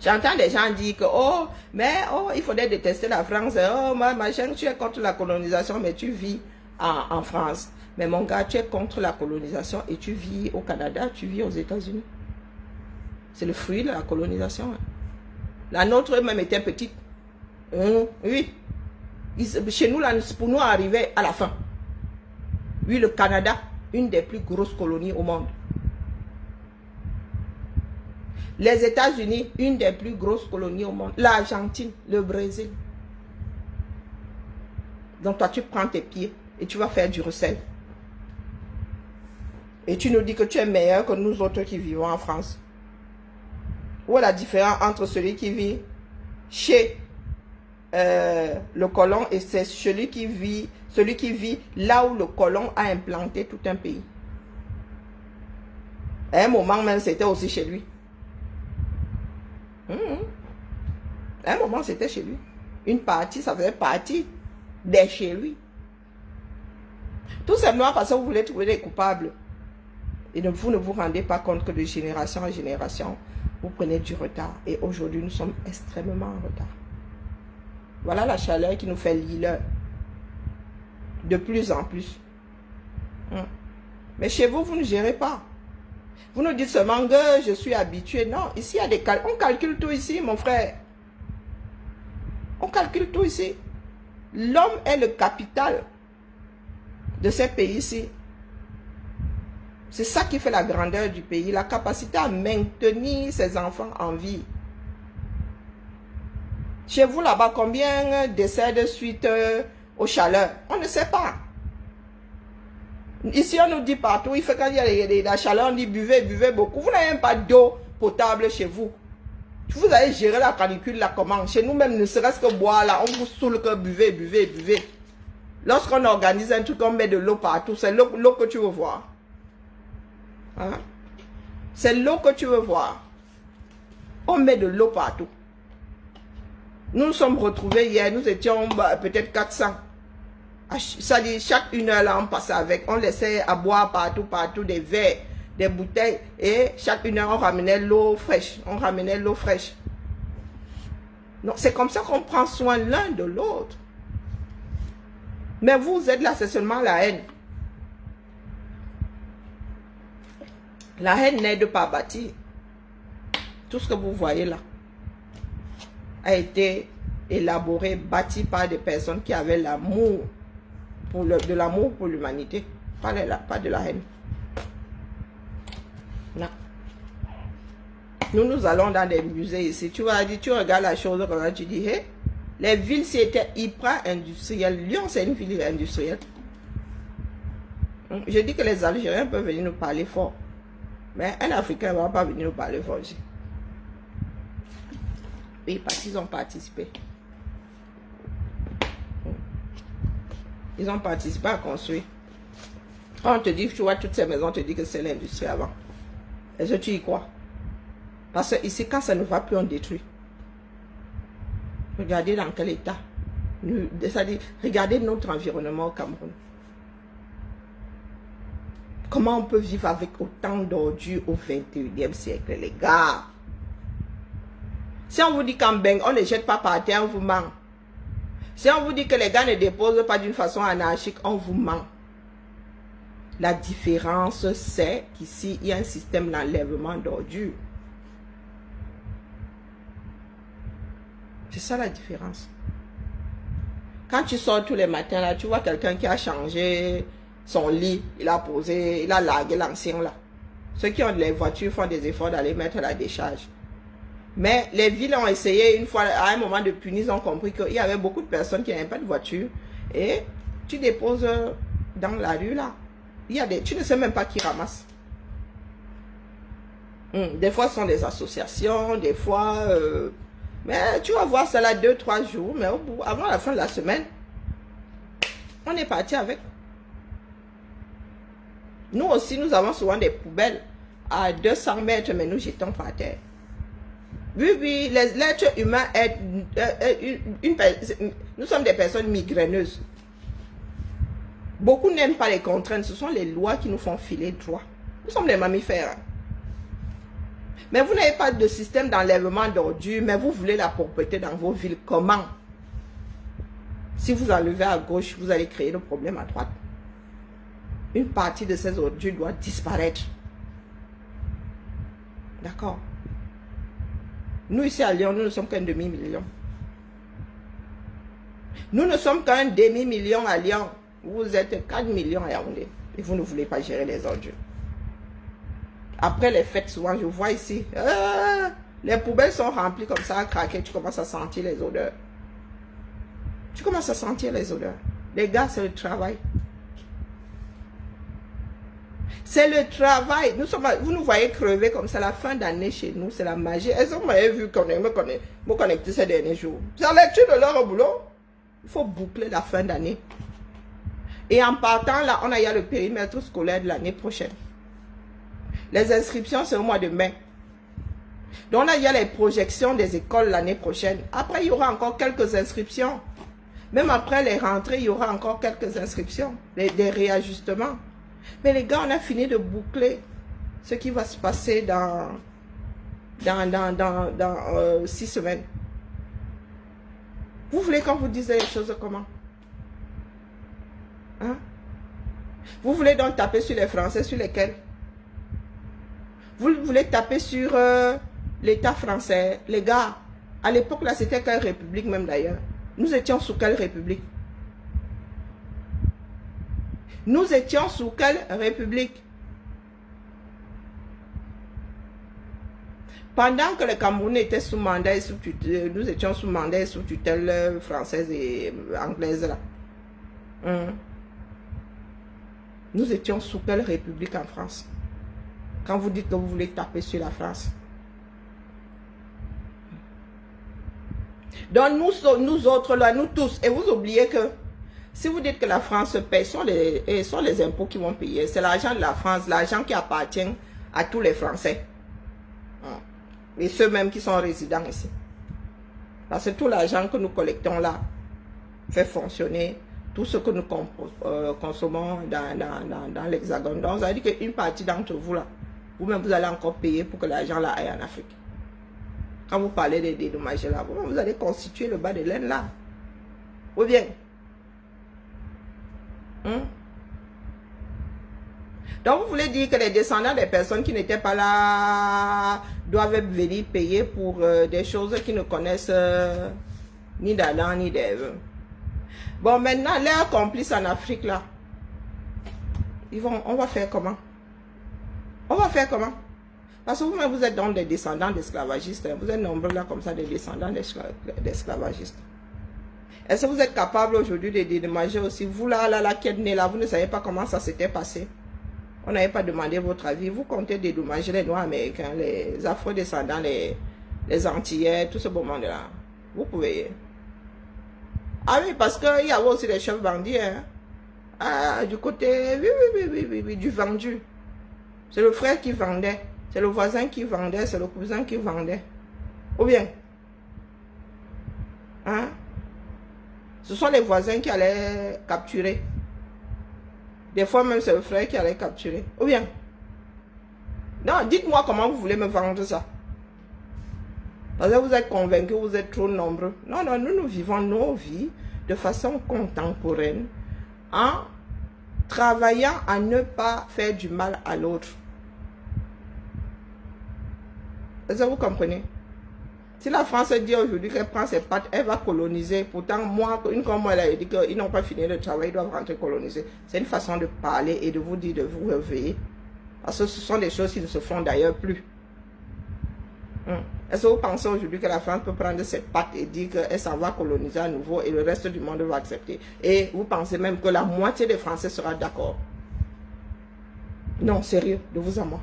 J'entends des gens dire que, il faudrait détester la France. Oh, machin, tu es contre la colonisation, mais tu vis en France. Mais mon gars, tu es contre la colonisation et tu vis au Canada, tu vis aux États-Unis. C'est le fruit de la colonisation. Hein. La nôtre même était petite. Oui. Chez nous, là, pour nous arriver à la fin. Oui, le Canada, une des plus grosses colonies au monde. Les États-Unis, une des plus grosses colonies au monde. L'Argentine, le Brésil. Donc toi, tu prends tes pieds et tu vas faire du recel. Et tu nous dis que tu es meilleur que nous autres qui vivons en France. Où est la différence entre celui qui vit chez le colon et c'est celui qui vit là où le colon a implanté tout un pays? À un moment même, c'était aussi chez lui. À un moment, c'était chez lui. Une partie, ça faisait partie de chez lui. Tout simplement parce que vous voulez trouver des coupables. Et vous ne vous rendez pas compte que de génération en génération, vous prenez du retard. Et aujourd'hui, nous sommes extrêmement en retard. Voilà la chaleur qui nous fait l'île. De plus en plus. Mais chez vous, vous ne gérez pas. Vous nous dites seulement que je suis habitué. Non, ici, il y a des calculs. On calcule tout ici, mon frère. On calcule tout ici. L'homme est le capital de ces pays-ci. C'est ça qui fait la grandeur du pays, la capacité à maintenir ses enfants en vie. Chez vous là-bas, combien décèdent suite aux chaleurs? On ne sait pas. Ici, on nous dit partout, il fait quand il y a la chaleur, on dit buvez, buvez beaucoup. Vous n'avez même pas d'eau potable chez vous. Vous allez gérer la canicule là comment? Chez nous même, ne serait-ce que boire là, on vous saoule que buvez, buvez, buvez. Lorsqu'on organise un truc, on met de l'eau partout. C'est l'eau que tu veux voir. Hein? C'est l'eau que tu veux voir. On met de l'eau partout. Nous nous sommes retrouvés hier, nous étions peut-être 400. Ça dit, chaque une heure là, on passait avec. On laissait à boire partout, partout, des verres, des bouteilles. Et chaque une heure, on ramenait l'eau fraîche. On ramenait l'eau fraîche. Donc, c'est comme ça qu'on prend soin l'un de l'autre. Mais vous êtes là, c'est seulement la haine. La haine n'aide pas à bâtir. Tout ce que vous voyez là a été élaboré, bâti par des personnes qui avaient l'amour, de l'amour pour l'humanité, pas de la haine. Non. Nous allons dans des musées ici. Tu regardes la chose, tu dis, hey, les villes, c'était hyper industriel. Lyon, c'est une ville industrielle. Je dis que les Algériens peuvent venir nous parler fort. Mais un Africain ne va pas venir nous parler fort aussi. Oui, parce qu'ils ont participé. Ils ont participé à construire. Quand on te dit, tu vois, toutes ces maisons, on te dit que c'est l'industrie avant. Est-ce que tu y crois? Parce que ici, quand ça ne va plus, on détruit. Regardez dans quel état. C'est-à-dire, regardez notre environnement au Cameroun. Comment on peut vivre avec autant d'ordures au 21e siècle, les gars? Si on vous dit qu'en Beng, on ne jette pas par terre, on vous ment. Si on vous dit que les gars ne déposent pas d'une façon anarchique, on vous ment. La différence, c'est qu'ici, il y a un système d'enlèvement d'ordures. C'est ça la différence. Quand tu sors tous les matins, là, tu vois quelqu'un qui a changé son lit, il a posé, il a largué l'ancien là. Ceux qui ont les voitures font des efforts d'aller mettre la décharge. Mais les villes ont essayé une fois, à un moment de punir, ils ont compris qu'il y avait beaucoup de personnes qui n'avaient pas de voiture. Et tu déposes dans la rue là. Tu ne sais même pas qui ramasse. Des fois, ce sont des associations, des fois... mais tu vas voir ça là 2-3 jours, mais avant la fin de la semaine, on est parti avec. Nous aussi, nous avons souvent des poubelles à 200 mètres, mais nous jetons par terre. Oui, l'être humain est nous sommes des personnes migraineuses. Beaucoup n'aiment pas les contraintes, ce sont les lois qui nous font filer droit. Nous sommes des mammifères. Mais vous n'avez pas de système d'enlèvement d'ordures, mais vous voulez la propreté dans vos villes. Comment? Si vous enlevez à gauche, vous allez créer le problème à droite. Une partie de ces ordures doit disparaître. D'accord? Nous ici à Lyon, nous ne sommes qu'un demi-million. Nous ne sommes qu'un demi-million à Lyon. Vous êtes 4 millions à Yaoundé. Et vous ne voulez pas gérer les ordures. Après les fêtes, souvent, je vois ici, les poubelles sont remplies comme ça, à craquer, tu commences à sentir les odeurs. Tu commences à sentir les odeurs. Les gars, c'est le travail. C'est le travail. Vous nous voyez crever comme ça la fin d'année chez nous, c'est la magie. Est-ce que vous m'avez vu qu'on me connecter ces derniers jours? C'est la lecture de l'heure au boulot. Il faut boucler la fin d'année. Et en partant là, il y a le périmètre scolaire de l'année prochaine. Les inscriptions, c'est au mois de mai. Donc là, il y a les projections des écoles l'année prochaine. Après, il y aura encore quelques inscriptions. Même après les rentrées, il y aura encore quelques inscriptions, des réajustements. Mais les gars, on a fini de boucler ce qui va se passer dans 6 semaines. Vous voulez qu'on vous dise les choses comment? Hein? Vous voulez donc taper sur les Français, sur lesquels? Vous voulez taper sur l'État français. Les gars, à l'époque là, c'était quelle république même d'ailleurs? Nous étions sous quelle république? Nous étions sous quelle république? Pendant que le Cameroun était sous mandat et sous tutelle, nous étions sous mandat et sous tutelle française et anglaise là. Nous étions sous quelle république en France? Quand vous dites que vous voulez taper sur la France. Donc nous autres là, nous tous, et vous oubliez que si vous dites que la France paye, sont les impôts qui vont payer. C'est l'argent de la France, l'argent qui appartient à tous les Français. Et ceux-mêmes qui sont résidents ici. Parce que tout l'argent que nous collectons là fait fonctionner tout ce que nous consommons dans l'Hexagone. Donc, ça veut dire qu'une partie d'entre vous là, vous-même vous allez encore payer pour que l'argent là aille en Afrique. Quand vous parlez des dédommages là, vous allez constituer le bas de laine là. Ou bien. Donc, vous voulez dire que les descendants des personnes qui n'étaient pas là doivent venir payer pour des choses qu'ils ne connaissent ni d'Adam ni d'Ève. Bon, maintenant, leurs complices en Afrique, là, on va faire comment? On va faire comment? Parce que vous-même, vous êtes donc des descendants d'esclavagistes. Vous êtes nombreux là, comme ça, des descendants d'esclavagistes. Est-ce que vous êtes capable aujourd'hui de dédommager aussi? Vous là, qui êtes né là, vous ne savez pas comment ça s'était passé. On n'avait pas demandé votre avis. Vous comptez dédommager les Noirs américains, les Afro-descendants, les Antillais, tout ce beau monde-là. Vous pouvez. Ah oui, parce qu'il y avait aussi des chefs bandits. Hein. Ah, du côté, oui, du vendu. C'est le frère qui vendait. C'est le voisin qui vendait. C'est le cousin qui vendait. Ou bien. Hein? Ce sont les voisins qui allaient capturer. Des fois même c'est le frère qui allait capturer. Ou bien. Non, dites-moi comment vous voulez me vendre ça. Parce que vous êtes convaincus, vous êtes trop nombreux. Non, non, nous vivons nos vies de façon contemporaine en travaillant à ne pas faire du mal à l'autre. Est-ce que vous comprenez? Si la France dit aujourd'hui qu'elle prend ses pattes, elle va coloniser. Pourtant, moi, une comme moi, elle a dit qu'ils n'ont pas fini le travail, ils doivent rentrer coloniser. C'est une façon de parler et de vous dire de vous réveiller. Parce que ce sont des choses qui ne se font d'ailleurs plus. Est-ce que vous pensez aujourd'hui que la France peut prendre ses pattes et dire qu'elle s'en va coloniser à nouveau et le reste du monde va accepter? Et vous pensez même que la moitié des Français sera d'accord? Non, sérieux, de vous à moi.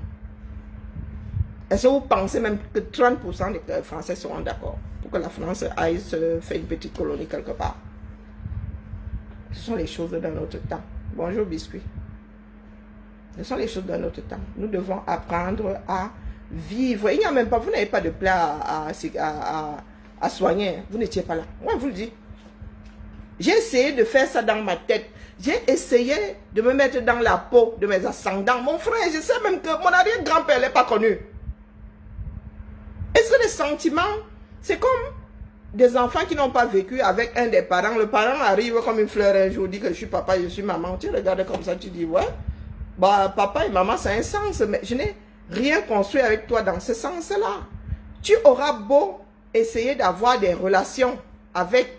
Est-ce que vous pensez même que 30% des Français seront d'accord pour que la France aille se faire une petite colonie quelque part? Ce sont les choses de notre temps. Bonjour biscuit. Ce sont les choses de notre temps. Nous devons apprendre à vivre. Il n'y a même pas, vous n'avez pas de plat à soigner. Vous n'étiez pas là. Moi, je vous le dis. J'ai essayé de faire ça dans ma tête. J'ai essayé de me mettre dans la peau de mes ascendants. Mon frère, je sais même que mon arrière-grand-père n'est pas connu. Est-ce que les sentiments, c'est comme des enfants qui n'ont pas vécu avec un des parents. Le parent arrive comme une fleur un jour, dit que je suis papa, je suis maman. Tu regardes comme ça, tu dis, ouais, bah, papa et maman, c'est un sens. Mais je n'ai rien construit avec toi dans ce sens-là. Tu auras beau essayer d'avoir des relations avec.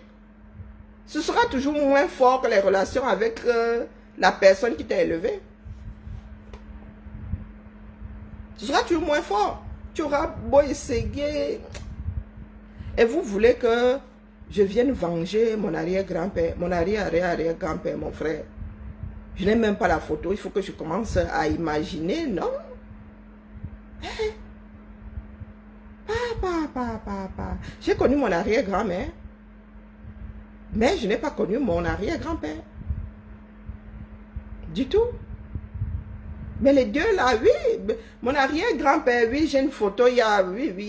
Ce sera toujours moins fort que les relations avec la personne qui t'a élevé. Ce sera toujours moins fort. Tu auras beau essayer. Et vous voulez que je vienne venger mon arrière-grand-père, mon arrière-arrière-grand-père, mon frère. Je n'ai même pas la photo. Il faut que je commence à imaginer, non? Hey. Papa. J'ai connu mon arrière-grand-mère. Mais je n'ai pas connu mon arrière-grand-père. Du tout. Mais les deux là, oui. Mon arrière-grand-père, oui, j'ai une photo. Il y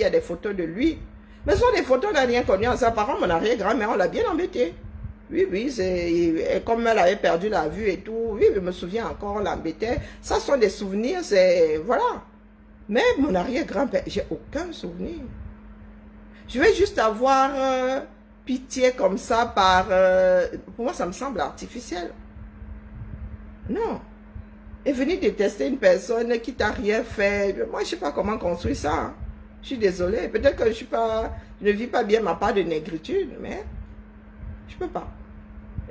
a des photos de lui. Mais ce sont des photos, on n'a rien connu. Ça, par contre, mon arrière-grand-mère, on l'a bien embêté. Oui, comme elle avait perdu la vue et tout. Oui, je me souviens encore, on l'embêtait. Ça sont des souvenirs, c'est... Voilà. Mais mon arrière-grand-père, j'ai aucun souvenir. Je vais juste avoir pitié comme ça par... pour moi, ça me semble artificiel. Non. Et venir détester une personne qui t'a rien fait. Moi, je ne sais pas comment construire ça. Hein. Je suis désolée. Peut-être que je ne vis pas bien ma part de négritude, mais je ne peux pas.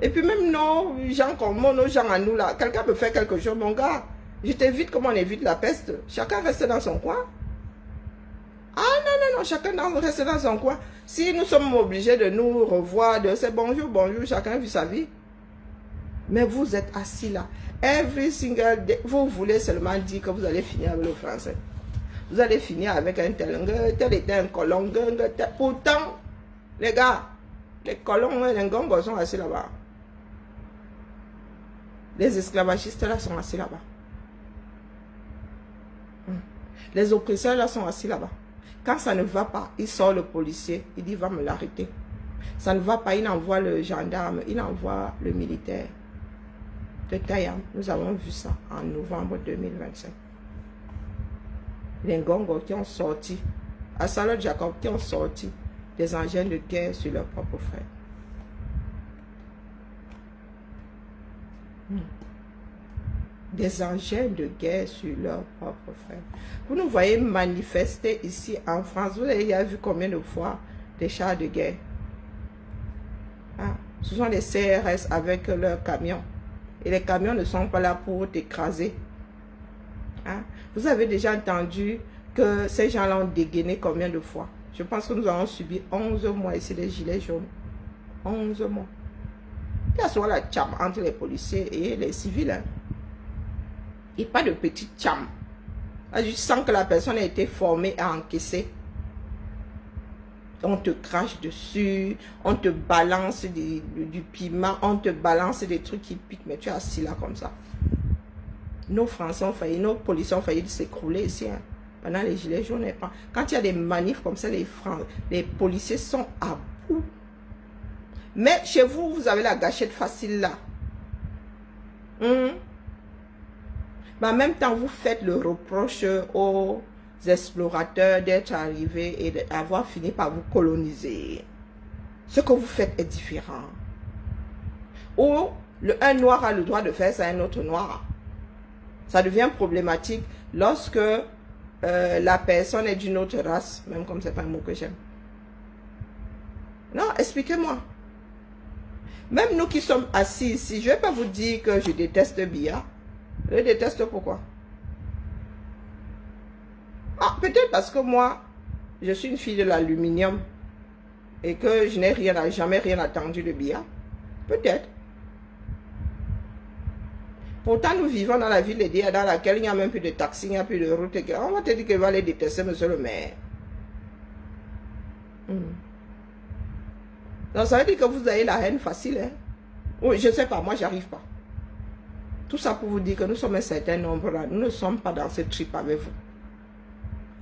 Et puis même nos gens comme moi, nos gens à nous là, quelqu'un me fait quelque chose, mon gars, je t'évite comme on évite la peste. Chacun reste dans son coin. Ah non, non, non, chacun reste dans son coin. Si nous sommes obligés de nous revoir, de c'est bonjour, bonjour, chacun vit sa vie. Mais vous êtes assis là. Every single day, vous voulez seulement dire que vous allez finir avec le français. Vous allez finir avec un tel était un colon. Pourtant, les gars, les colons, les ngongos sont assis là-bas. Les esclavagistes là sont assis là-bas. Les oppresseurs là sont assis là-bas. Quand ça ne va pas, il sort le policier, il dit va me l'arrêter. Ça ne va pas, il envoie le gendarme, il envoie le militaire. De Tayam, nous avons vu ça en novembre 2025. Les Ngongos qui ont sorti, à Salot Jacob qui ont sorti des engins de guerre sur leurs propres frères. Des engins de guerre sur leurs propres frères. Vous nous voyez manifester ici en France. Vous avez vu combien de fois des chars de guerre? Ah, ce sont les CRS avec leurs camions. Et les camions ne sont pas là pour t'écraser. Hein? Vous avez déjà entendu que ces gens-là ont dégainé combien de fois? Je pense que nous avons subi 11 mois ici des gilets jaunes. 11 mois. Il y a souvent la tcham entre les policiers et les civils. Hein? Et pas de petite tcham. Je sens que la personne a été formée à encaisser. On te crache dessus, on te balance du piment, on te balance des trucs qui piquent, mais tu es assis là comme ça. Nos Français ont failli, nos policiers ont failli s'écrouler ici. Hein. Pendant les gilets jaunes, quand il y a des manifs comme ça, les policiers sont à bout. Mais chez vous, vous avez la gâchette facile là. Mais en même temps, vous faites le reproche aux explorateurs d'être arrivés et d'avoir fini par vous coloniser. Ce que vous faites est différent. Ou un noir a le droit de faire ça à un autre noir. Ça devient problématique lorsque la personne est d'une autre race, même comme c'est pas un mot que j'aime. Non, expliquez-moi. Même nous qui sommes assis ici, je ne vais pas vous dire que je déteste Biya. Je le déteste pourquoi? Ah, peut-être parce que moi, je suis une fille de l'aluminium et que je n'ai jamais rien attendu de Biya. Peut-être. Pourtant, nous vivons dans la ville de Dia dans laquelle il n'y a même plus de taxi, il n'y a plus de route. On va te dire qu'il va les détester, monsieur le maire. Donc, ça veut dire que vous avez la haine facile. Hein? Oui, je ne sais pas, moi, j'arrive pas. Tout ça pour vous dire que nous sommes un certain nombre là. Nous ne sommes pas dans ce trip avec vous.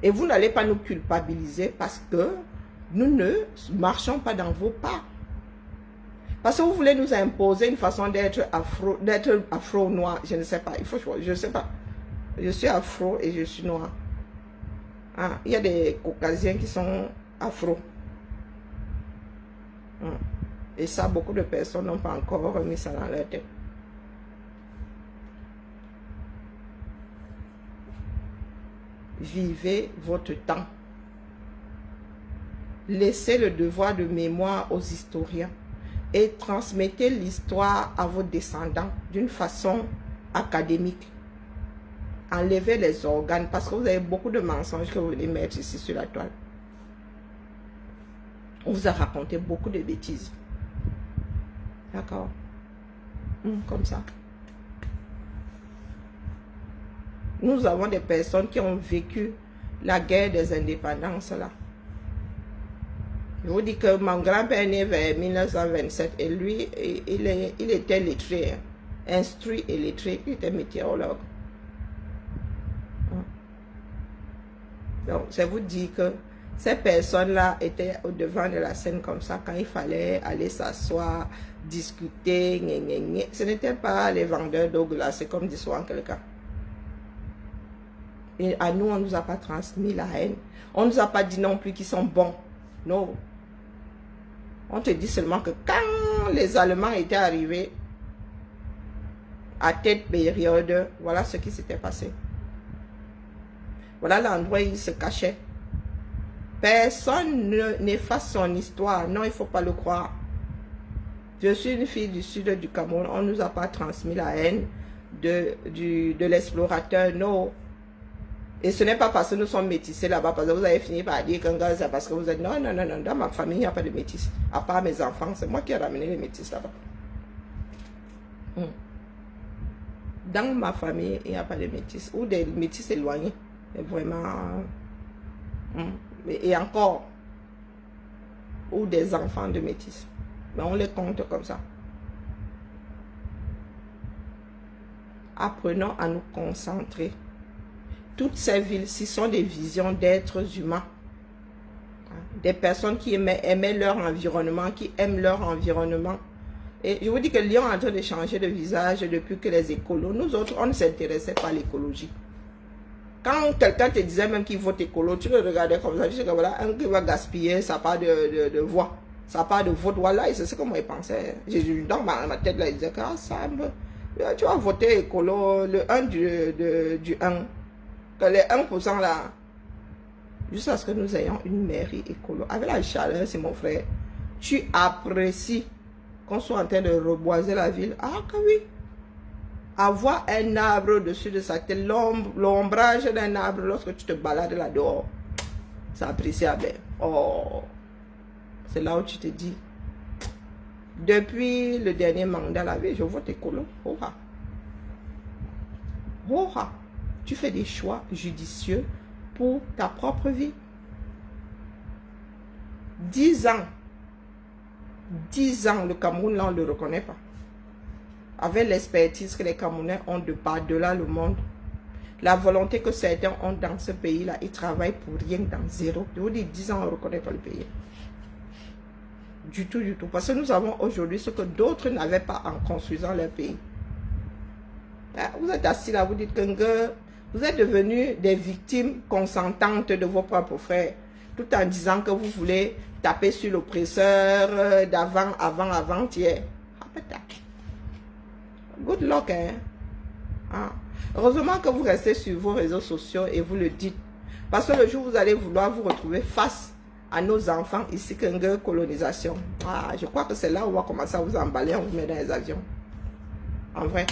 Et vous n'allez pas nous culpabiliser parce que nous ne marchons pas dans vos pas. Parce que vous voulez nous imposer une façon d'être afro-noir. Je ne sais pas. Il faut choisir. Je ne sais pas. Je suis afro et je suis noir. Ah, il y a des caucasiens qui sont afro. Et ça, beaucoup de personnes n'ont pas encore remis ça dans leur tête. Vivez votre temps. Laissez le devoir de mémoire aux historiens et transmettez l'histoire à vos descendants d'une façon académique. Enlevez les organes parce que vous avez beaucoup de mensonges que vous venez mettre ici sur la toile. On vous a raconté beaucoup de bêtises. D'accord? Comme ça. Nous avons des personnes qui ont vécu la guerre des indépendances là. Je vous dis que mon grand-père est né vers 1927 et lui, il était lettré, instruit et lettré, il était météorologue. Donc, c'est vous dire que ces personnes-là étaient au devant de la scène comme ça quand il fallait aller s'asseoir, discuter, ce n'était pas les vendeurs d'eau glacée comme dit souvent quelqu'un. Et à nous, on ne nous a pas transmis la haine. On ne nous a pas dit non plus qu'ils sont bons. Non. On te dit seulement que quand les Allemands étaient arrivés à telle période, voilà ce qui s'était passé. Voilà l'endroit où ils se cachaient. Personne n'efface son histoire. Non, il ne faut pas le croire. Je suis une fille du sud du Cameroun. On ne nous a pas transmis la haine de l'explorateur. Non. Et ce n'est pas parce que nous sommes métissés là-bas, parce que vous avez fini par dire que c'est parce que vous êtes... Non, non, non, non, dans ma famille, il n'y a pas de métis. À part mes enfants, c'est moi qui ai ramené les métis là-bas. Dans ma famille, il n'y a pas de métis. Ou des métis éloignés. Mais vraiment... Et encore... Ou des enfants de métis. Mais on les compte comme ça. Apprenons à nous concentrer. Toutes ces villes-ci sont des visions d'êtres humains. Des personnes qui aimaient leur environnement, qui aiment leur environnement. Et je vous dis que Lyon est en train de changer de visage depuis que les écolos, nous autres, on ne s'intéressait pas à l'écologie. Quand quelqu'un te disait même qu'il vote écolo, tu le regardais comme ça, tu sais que voilà, un qui va gaspiller sa part de voix, sa part de vote, voilà, et c'est ce que moi je pensais. Dans ma tête, là, il disait que ça tu vas voter écolo, le 1 du 1. Que les 1% là, jusqu'à ce que nous ayons une mairie écolo. Avec la chaleur, c'est mon frère. Tu apprécies qu'on soit en train de reboiser la ville. Ah, que oui. Avoir un arbre au-dessus de sa tête, l'ombrage d'un arbre lorsque tu te balades là-dehors, c'est appréciable. Oh, c'est là où tu te dis, depuis le dernier mandat, la vie, je vote écolo. Oh, ah. Oh, ah. Tu fais des choix judicieux pour ta propre vie. 10 ans. 10 ans, le Cameroun, là, on ne le reconnaît pas. Avec l'expertise que les Camerounais ont de par-delà le monde, la volonté que certains ont dans ce pays-là, ils travaillent pour rien, dans zéro. Je vous dis, 10 ans, on ne reconnaît pas le pays. Du tout, du tout. Parce que nous avons aujourd'hui ce que d'autres n'avaient pas en construisant leur pays. Vous êtes assis là, vous dites que vous êtes devenus des victimes consentantes de vos propres frères, tout en disant que vous voulez taper sur l'oppresseur avant-hier. Good luck, hein? Ah. Heureusement que vous restez sur vos réseaux sociaux et vous le dites. Parce que le jour où vous allez vouloir vous retrouver face à nos enfants ici, que colonisation. Ah, je crois que c'est là où on va commencer à vous emballer, on vous met dans les avions. En vrai.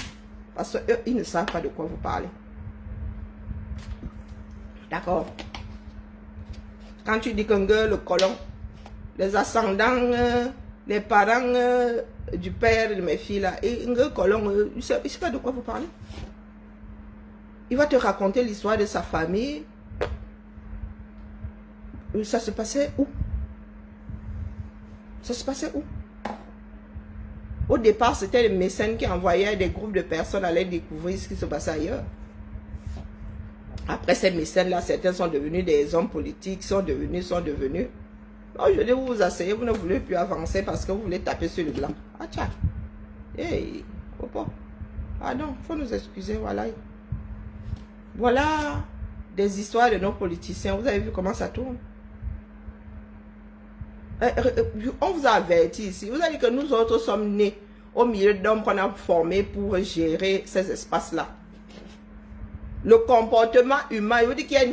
Parce qu'eux, ils ne savent pas de quoi vous parlez. D'accord? Quand tu dis que le colon, les ascendants, les parents du père de mes filles là, et un colon, il ne sait pas de quoi vous parlez. Il va te raconter l'histoire de sa famille. Ça se passait où? Ça se passait où? Au départ, c'était les mécènes qui envoyaient des groupes de personnes aller découvrir ce qui se passait ailleurs. Après ces mécènes-là, certains sont devenus des hommes politiques, sont devenus. Aujourd'hui, vous vous asseyez, vous ne voulez plus avancer parce que vous voulez taper sur le blanc. Ah tiens. Hey, ah non, il faut nous excuser, voilà. Voilà des histoires de nos politiciens. Vous avez vu comment ça tourne? On vous a averti ici. Vous avez dit que nous autres sommes nés au milieu d'hommes qu'on a formés pour gérer ces espaces-là. Le comportement humain, je vous dis qu'il y a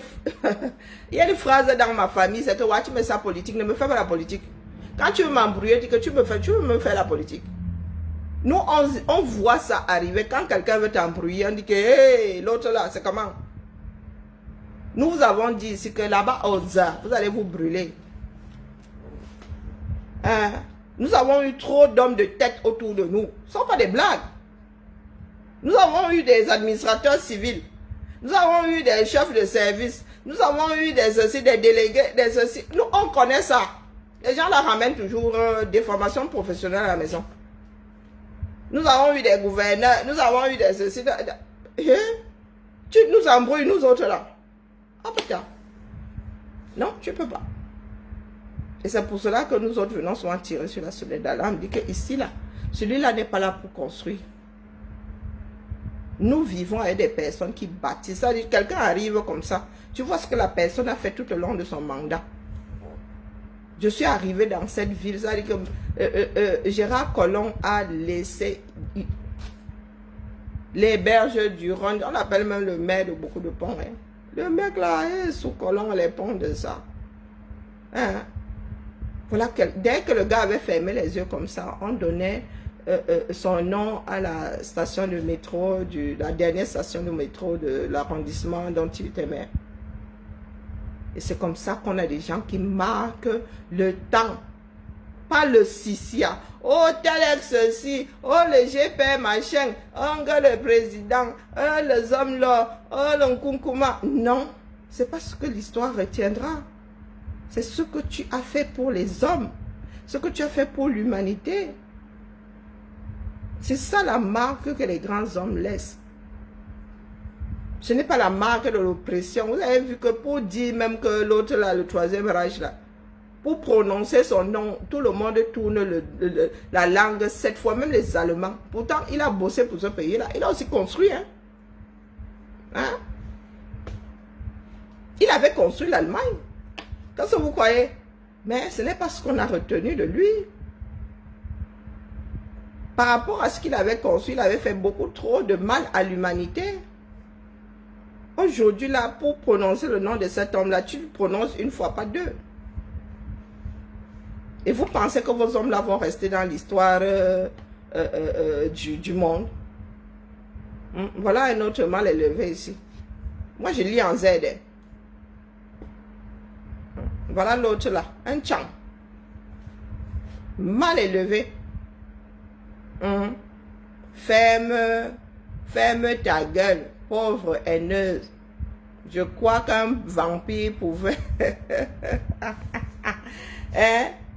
il y a une phrase dans ma famille, c'est que ouais, tu mets ça politique, ne me fais pas la politique. Quand tu veux m'embrouiller, dis que tu veux me faire la politique. Nous, on voit ça arriver. Quand quelqu'un veut t'embrouiller, on dit que hey, l'autre là, c'est comment? Nous vous avons dit ici que là-bas, vous allez vous brûler. Nous avons eu trop d'hommes de tête autour de nous. Ce ne sont pas des blagues. Nous avons eu des administrateurs civils. Nous avons eu des chefs de service. Nous avons eu des délégués, des ceci. Nous, on connaît ça. Les gens la ramènent toujours des formations professionnelles à la maison. Nous avons eu des gouverneurs. Nous avons eu des ceci. Tu nous embrouilles, nous autres là. Ah putain. Non, tu ne peux pas. Et c'est pour cela que nous autres venons souvent tirer sur la sonnette d'alarme. On dit que ici, là, celui-là n'est pas là pour construire. Nous vivons avec des personnes qui bâtissent. C'est-à-dire, quelqu'un arrive comme ça. Tu vois ce que la personne a fait tout au long de son mandat. Je suis arrivé dans cette ville. C'est-à-dire que Gérard Collomb a laissé les berges du Rhône. On appelle même le maire de beaucoup de ponts. Hein. Le mec là, sous Collomb, les ponts de ça. Hein? Voilà, dès que le gars avait fermé les yeux comme ça, on donnait son nom à la station de métro, la dernière station de métro de l'arrondissement dont il était maire. Et c'est comme ça qu'on a des gens qui marquent le temps. Pas le sissia. Oh, tel ex-ci. Oh, le GP machin. Oh, le président. Oh, les hommes là. Oh, le Nkunkuma. Non. C'est pas ce que l'histoire retiendra. C'est ce que tu as fait pour les hommes. Ce que tu as fait pour l'humanité. C'est ça la marque que les grands hommes laissent. Ce n'est pas la marque de l'oppression. Vous avez vu que pour dire même que l'autre là, le troisième Reich là, pour prononcer son nom, tout le monde tourne la langue 7 fois, même les Allemands. Pourtant, il a bossé pour ce pays-là. Il a aussi construit. Hein? Il avait construit l'Allemagne. Qu'est-ce que vous croyez? Mais ce n'est pas ce qu'on a retenu de lui. Par rapport à ce qu'il avait construit, il avait fait beaucoup trop de mal à l'humanité. Aujourd'hui, là, pour prononcer le nom de cet homme-là, tu le prononces une fois, pas deux. Et vous pensez que vos hommes-là vont rester dans l'histoire du monde. Voilà un autre mal élevé ici. Moi, je lis en Z. Voilà l'autre là, un Tchang. Mal élevé. Ferme ta gueule, pauvre haineuse. Je crois qu'un vampire pouvait,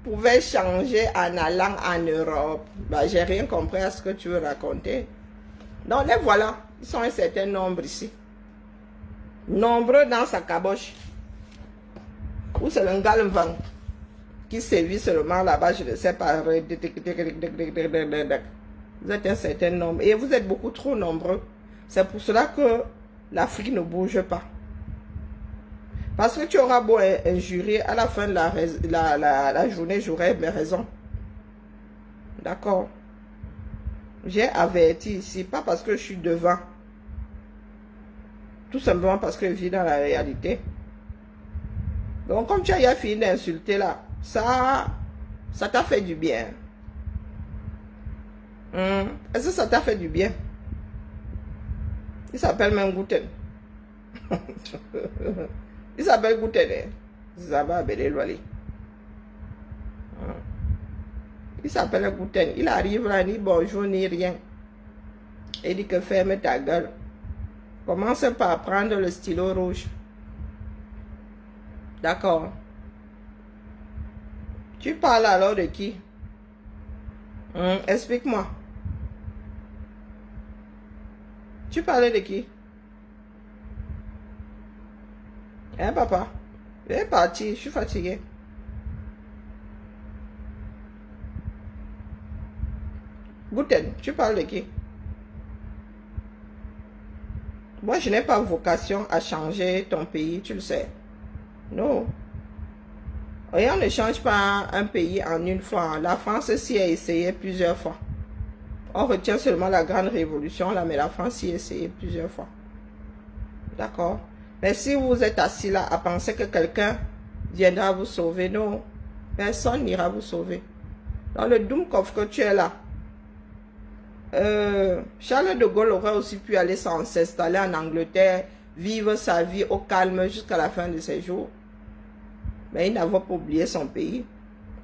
pouvait changer en allant en Europe. Bah, j'ai rien compris à ce que tu veux raconter. Donc, les voilà. Ils sont un certain nombre ici. Nombreux dans sa caboche. Ou c'est le galvan qui sévit seulement là-bas, je ne sais pas. Vous êtes un certain nombre. Et vous êtes beaucoup trop nombreux. C'est pour cela que l'Afrique ne bouge pas. Parce que tu auras beau injurier, à la fin de la journée, j'aurai mes raisons. D'accord? J'ai averti ici, pas parce que je suis devant. Tout simplement parce que je vis dans la réalité. Donc, comme tu as fini d'insulter là, ça t'a fait du bien. Est-ce que ça t'a fait du bien? Il s'appelle même Guten. Il s'appelle Guten. Il s'appelle Guten. Il arrive là, ni bonjour, ni rien. Il dit que ferme ta gueule. Commence par prendre le stylo rouge. D'accord. Tu parles alors de qui? Explique-moi. Tu parlais de qui? Hein, papa? Je vais partir, je suis fatigué. Guten, tu parles de qui? Moi, je n'ai pas vocation à changer ton pays, tu le sais. Non. Rien ne change pas un pays en une fois. La France s'y a essayé plusieurs fois. On retient seulement la grande révolution là, mais la France s'y a essayé plusieurs fois. D'accord? Mais si vous êtes assis là à penser que quelqu'un viendra vous sauver, non. Personne n'ira vous sauver. Dans le Doomkopf que tu es là, Charles de Gaulle aurait aussi pu aller s'installer en Angleterre, vivre sa vie au calme jusqu'à la fin de ses jours. Mais il n'avait pas oublié son pays.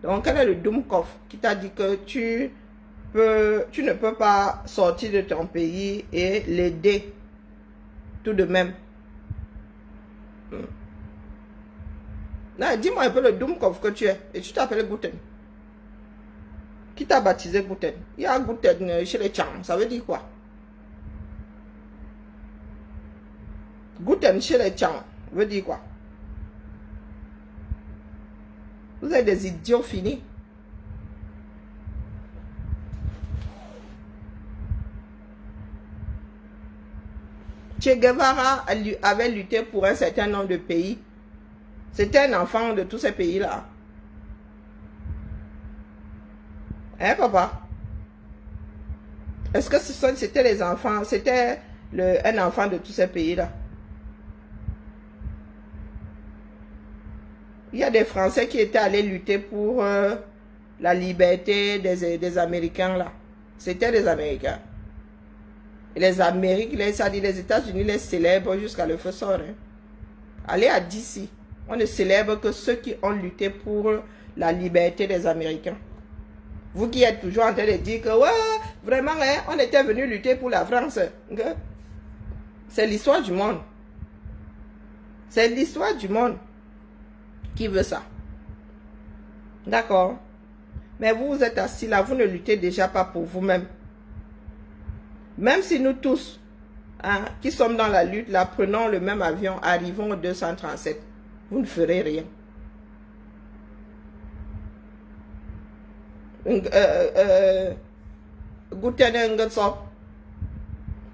Donc, quel est le Doomkopf qui t'a dit que tu ne peux pas sortir de ton pays et l'aider tout de même? Dis-moi un peu le Doomkopf que tu es. Et tu t'appelles Guten. Qui t'a baptisé Guten? Il y a Guten chez les Tchang. Ça veut dire quoi? Guten chez les Tchang veut dire quoi? Vous êtes des idiots finis. Che Guevara avait lutté pour un certain nombre de pays. C'était un enfant de tous ces pays-là. Hein, papa? Est-ce que c'était les enfants? C'était un enfant de tous ces pays-là? Il y a des Français qui étaient allés lutter pour la liberté des Américains, là. C'était des Américains. Et les Amériques, les États-Unis les célèbrent jusqu'à le feu sort. Hein. Allez à DC. On ne célèbre que ceux qui ont lutté pour la liberté des Américains. Vous qui êtes toujours en train de dire que, ouais, vraiment, hein, on était venu lutter pour la France. C'est l'histoire du monde. C'est l'histoire du monde qui veut ça. D'accord? Mais vous, vous êtes assis là, vous ne luttez déjà pas pour vous-même. Même si nous tous, hein, qui sommes dans la lutte, là, prenons le même avion, arrivons au 237, vous ne ferez rien.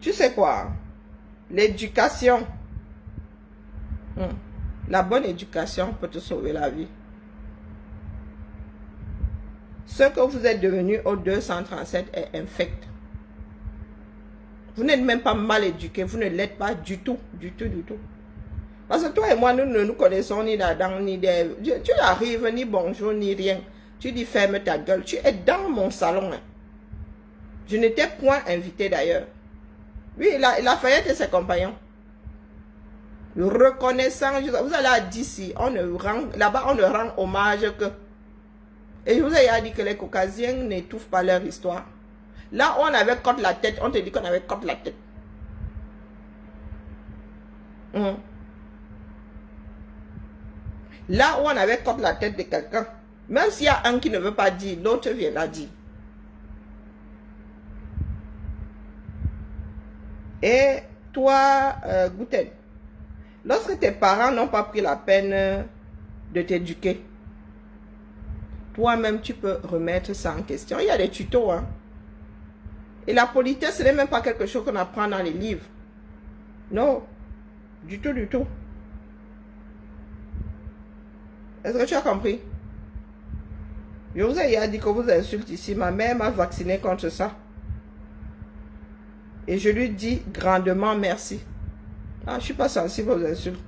Tu sais quoi? L'éducation. La bonne éducation peut te sauver la vie. Ce que vous êtes devenu au 237 est infect. Vous n'êtes même pas mal éduqué, vous ne l'êtes pas du tout, du tout, du tout. Parce que toi et moi, nous ne nous connaissons ni là-dedans, ni des... Tu arrives, ni bonjour, ni rien. Tu dis ferme ta gueule. Tu es dans mon salon. Hein. Je n'étais point invité d'ailleurs. Oui, Lafayette et ses compagnons. Reconnaissant, vous allez à DC, là-bas on ne rend hommage que... Et je vous ai dit que les Caucasiens n'étouffent pas leur histoire. Là où on avait côte la tête, on te dit qu'on avait côte la tête. Là où on avait côte la tête de quelqu'un, même s'il y a un qui ne veut pas dire, l'autre vient la dire. Et toi, Gouten, lorsque tes parents n'ont pas pris la peine de t'éduquer, toi-même, tu peux remettre ça en question. Il y a des tutos, hein. Et la politesse, ce n'est même pas quelque chose qu'on apprend dans les livres. Non, du tout, du tout. Est-ce que tu as compris? Je vous ai dit que vous insultez ici. Ma mère m'a vacciné contre ça. Et je lui dis grandement merci. Ah, je ne suis pas sensible aux insultes.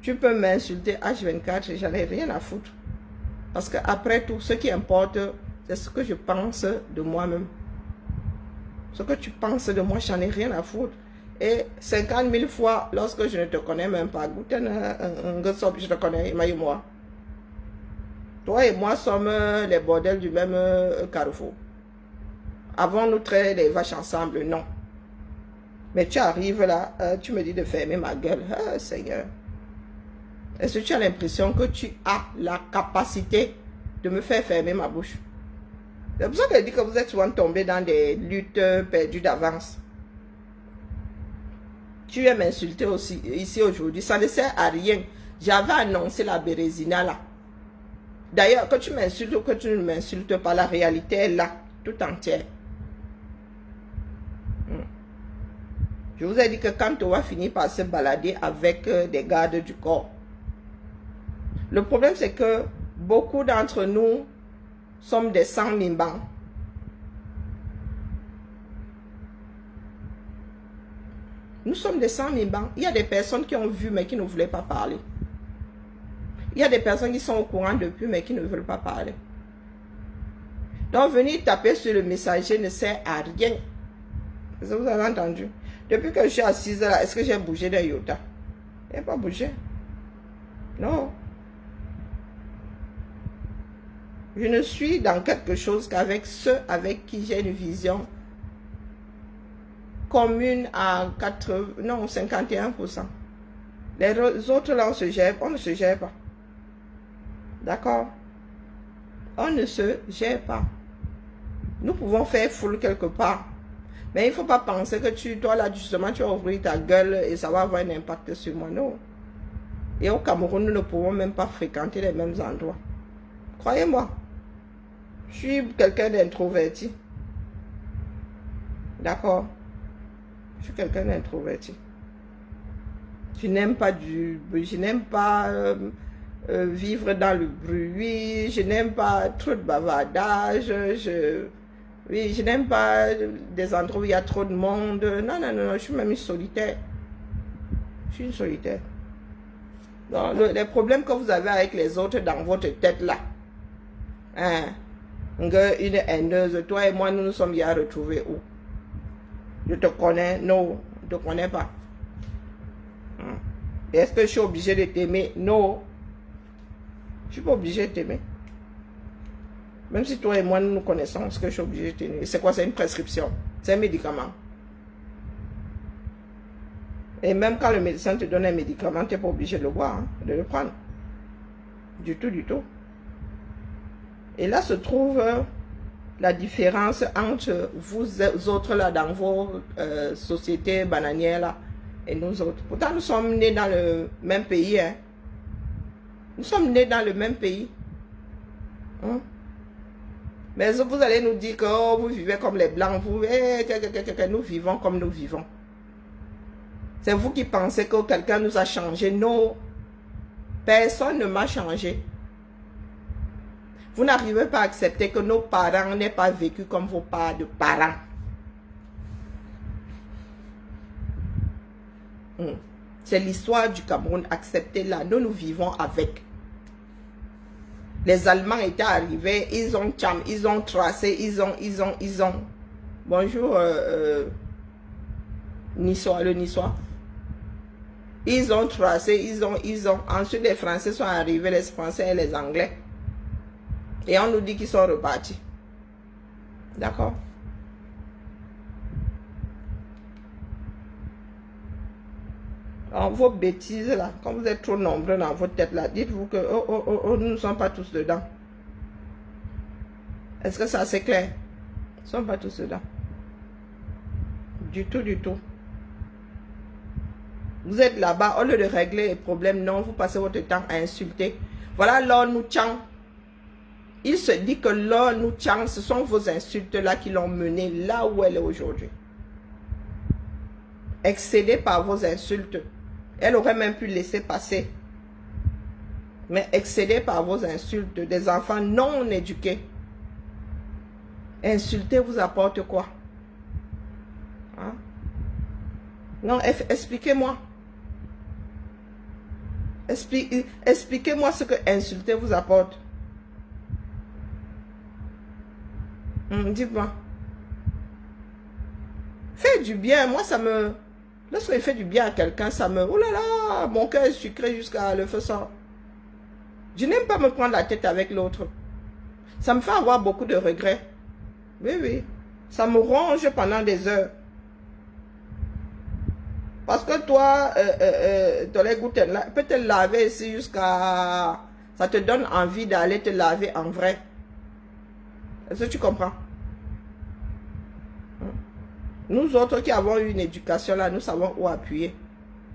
Tu peux m'insulter H24 et j'en ai rien à foutre. Parce qu'après tout, ce qui importe, c'est ce que je pense de moi-même. Ce que tu penses de moi, j'en ai rien à foutre. Et 50 000 fois, lorsque je ne te connais même pas, je te connais, moi. Toi et moi sommes les bordels du même carrefour. Avons-nous traité les vaches ensemble? Non. Mais tu arrives là, tu me dis de fermer ma gueule. Ah, Seigneur. Est-ce que tu as l'impression que tu as la capacité de me faire fermer ma bouche? C'est pour ça que je dis que vous êtes souvent tombé dans des luttes perdues d'avance. Tu viens m'insulter aussi ici aujourd'hui. Ça ne sert à rien. J'avais annoncé la Bérésina là. D'ailleurs, que tu m'insultes ou que tu ne m'insultes pas, la réalité est là, tout entière. Je vous ai dit que quand on va finir par se balader avec des gardes du corps, le problème c'est que beaucoup d'entre nous sommes des sans-mimbans. Nous sommes des sans-mimbans. Il y a des personnes qui ont vu mais qui ne voulaient pas parler. Il y a des personnes qui sont au courant depuis mais qui ne veulent pas parler. Donc venir taper sur le messager ne sert à rien. Est-ce que vous avez entendu? Depuis que je suis assise là, est-ce que j'ai bougé d'un iota? Je n'ai pas bougé. Non. Je ne suis dans quelque chose qu'avec ceux avec qui j'ai une vision commune à 51%. Les autres là, on se gère, on ne se gère pas. D'accord? On ne se gère pas. Nous pouvons faire foule quelque part. Mais il ne faut pas penser que toi là, justement, tu vas ouvrir ta gueule et ça va avoir un impact sur moi. Non. Et au Cameroun, nous ne pouvons même pas fréquenter les mêmes endroits. Croyez-moi. Je suis quelqu'un d'introverti. D'accord? Je suis quelqu'un d'introverti. Je n'aime pas je n'aime pas vivre dans le bruit. Je n'aime pas trop de bavardage. Je n'aime pas des endroits où il y a trop de monde. Non, non, non, je suis même une solitaire. Je suis une solitaire. Donc, les problèmes que vous avez avec les autres dans votre tête là, hein, une haineuse, toi et moi, nous nous sommes bien retrouvés où? Je te connais? Non, je ne te connais pas. Est-ce que je suis obligé de t'aimer? Non. Je suis pas obligée de t'aimer. Même si toi et moi, nous nous connaissons, ce que je suis obligée de t'aimer. C'est quoi? C'est une prescription. C'est un médicament. Et même quand le médecin te donne un médicament, tu n'es pas obligé de le boire, hein, de le prendre. Du tout, du tout. Et là se trouve la différence entre vous autres là, dans vos sociétés bananières là, et nous autres. Pourtant, nous sommes nés dans le même pays. Hein. Nous sommes nés dans le même pays. Hein? Mais vous allez nous dire que oh, vous vivez comme les Blancs. Vous, nous vivons comme nous vivons. C'est vous qui pensez que quelqu'un nous a changé. Non. Personne ne m'a changé. Vous n'arrivez pas à accepter que nos parents n'aient pas vécu comme vos parents. C'est l'histoire du Cameroun. Acceptez-la. Nous, nous vivons avec. Les Allemands étaient arrivés. Ils ont tracé. Ils ont. Bonjour, Niçois, le Niçois. Ils ont tracé. Ils ont. Ensuite, les Français sont arrivés. Les Français et les Anglais. Et on nous dit qu'ils sont repartis. D'accord? Vos bêtises là, quand vous êtes trop nombreux dans votre tête là, dites-vous que nous ne sommes pas tous dedans. Est-ce que ça c'est clair? Nous ne sommes pas tous dedans. Du tout, du tout. Vous êtes là-bas, au lieu de régler les problèmes, non, vous passez votre temps à insulter. Voilà l'ONU Tchang. Il se dit que l'ONU Tchang, ce sont vos insultes là qui l'ont mené là où elle est aujourd'hui. Excédée par vos insultes. Elle aurait même pu laisser passer. Mais excédée par vos insultes, des enfants non éduqués. Insulter vous apporte quoi? Hein? Non, expliquez-moi. Expliquez-moi ce que insulter vous apporte. Dites-moi. Faites du bien. Moi, ça me... Lorsqu'il fait du bien à quelqu'un, ça me... Oh là là, mon cœur est sucré jusqu'à le feu sort. Je n'aime pas me prendre la tête avec l'autre. Ça me fait avoir beaucoup de regrets. Oui, oui. Ça me ronge pendant des heures. Parce que toi, ton les gouttes peut te laver ici jusqu'à... Ça te donne envie d'aller te laver en vrai. Est-ce que tu comprends? Nous autres qui avons eu une éducation là, nous savons où appuyer.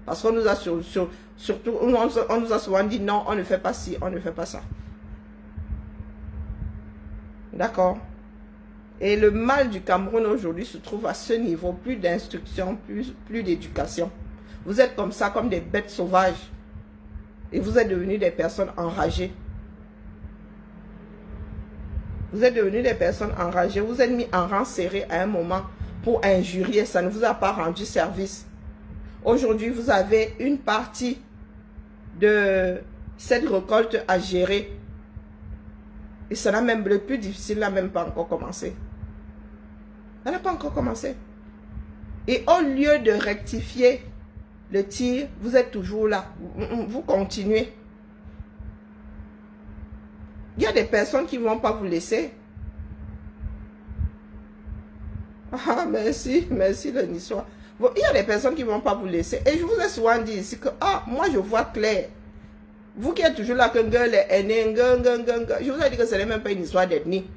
Parce qu'on nous a surtout, on nous a souvent dit non, on ne fait pas ci, on ne fait pas ça. D'accord? Et le mal du Cameroun aujourd'hui se trouve à ce niveau. Plus d'instruction, plus d'éducation. Vous êtes comme ça, comme des bêtes sauvages. Et vous êtes devenus des personnes enragées. Vous êtes devenus des personnes enragées. Vous êtes mis en rang serré à un moment pour injurier. Ça ne vous a pas rendu service. Aujourd'hui, vous avez une partie de cette récolte à gérer. Et ça n'a même le plus difficile, n'a même pas encore commencé. Ça n'a pas encore commencé. Et au lieu de rectifier le tir, vous êtes toujours là. Vous continuez. Il y a des personnes qui ne vont pas vous laisser. Ah, merci, merci le Niçois. Il y a des personnes qui ne vont pas vous laisser. Et je vous ai souvent dit ici que, moi je vois clair. Vous qui êtes toujours là, que je vous ai dit que ce n'est même pas une histoire d'ethnie.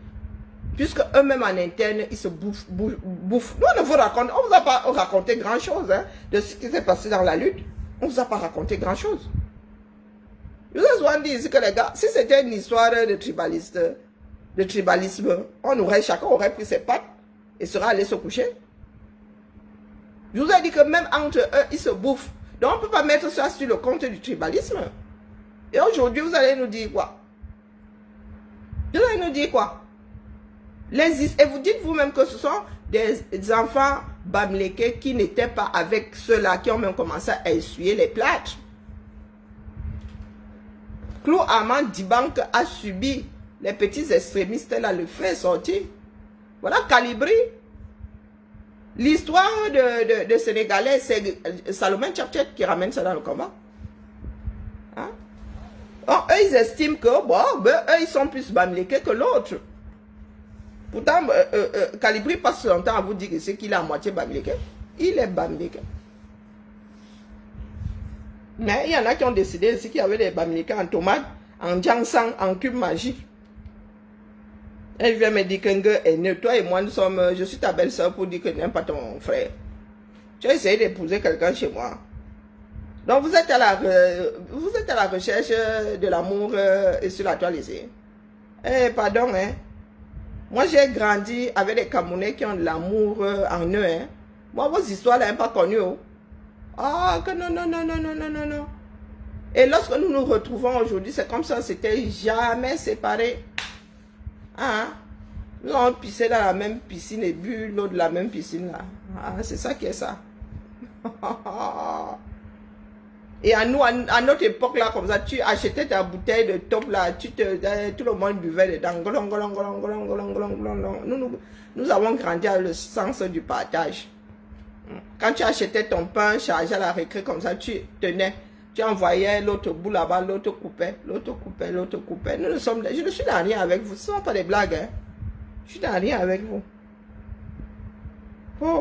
Puisque eux-mêmes en interne, ils se bouffent. Nous, on ne vous raconte, on ne vous a pas raconté grand-chose hein, de ce qui s'est passé dans la lutte. On ne vous a pas raconté grand-chose. Je vous ai souvent dit ici que les gars, si c'était une histoire de tribalisme, chacun aurait pris ses pattes et serait allé se coucher. Je vous ai dit que même entre eux, ils se bouffent. Donc on ne peut pas mettre ça sur le compte du tribalisme. Et aujourd'hui, vous allez nous dire quoi? Vous allez nous dire quoi? Et vous dites vous-même que ce sont des enfants bamlékés qui n'étaient pas avec ceux-là qui ont même commencé à essuyer les plâtres. Clou Ahmad Dibank a subi les petits extrémistes là, le fait sortir. Voilà Calibri. L'histoire de Sénégalais, c'est Salomon Tchapchet qui ramène ça dans le combat. Hein? Oh, eux, ils estiment que, bon, ben, eux, ils sont plus bamléqués que l'autre. Pourtant, Calibri passe son temps à vous dire que c'est qu'il est à moitié bamléqué. Il est bamléqué. Mais il y en a qui ont décidé aussi qu'il y avait des bamléqués en tomates, en jansang, en cube magique. Elle vient me dire que toi et moi, nous sommes, je suis ta belle-sœur pour dire que tu n'aimes pas ton frère. Tu as essayé d'épouser quelqu'un chez moi. Donc vous êtes à la recherche de l'amour sur la toile ici. Eh, pardon, hein. Moi, j'ai grandi avec des Camerounais qui ont de l'amour en eux, hein. Moi, vos histoires, là, pas connues, oh. Ah, que non, non, non, non, non, non, non, non. Et lorsque nous nous retrouvons aujourd'hui, c'est comme ça, c'était jamais séparés. Ah, nous avons pissé dans la même piscine et bu l'eau de la même piscine, là. Ah, c'est ça qui est ça. Et à nous, à notre époque, là, comme ça, tu achetais ta bouteille de top, là, tout le monde buvait dedans. Nous avons grandi à le sens du partage. Quand tu achetais ton pain chargé à la récré, comme ça, tu tenais, tu envoyais l'autre bout là-bas, l'autre coupait, l'autre coupait, l'autre coupait. Je ne suis dans rien avec vous, ce ne sont pas des blagues, hein. Je suis dans rien avec vous.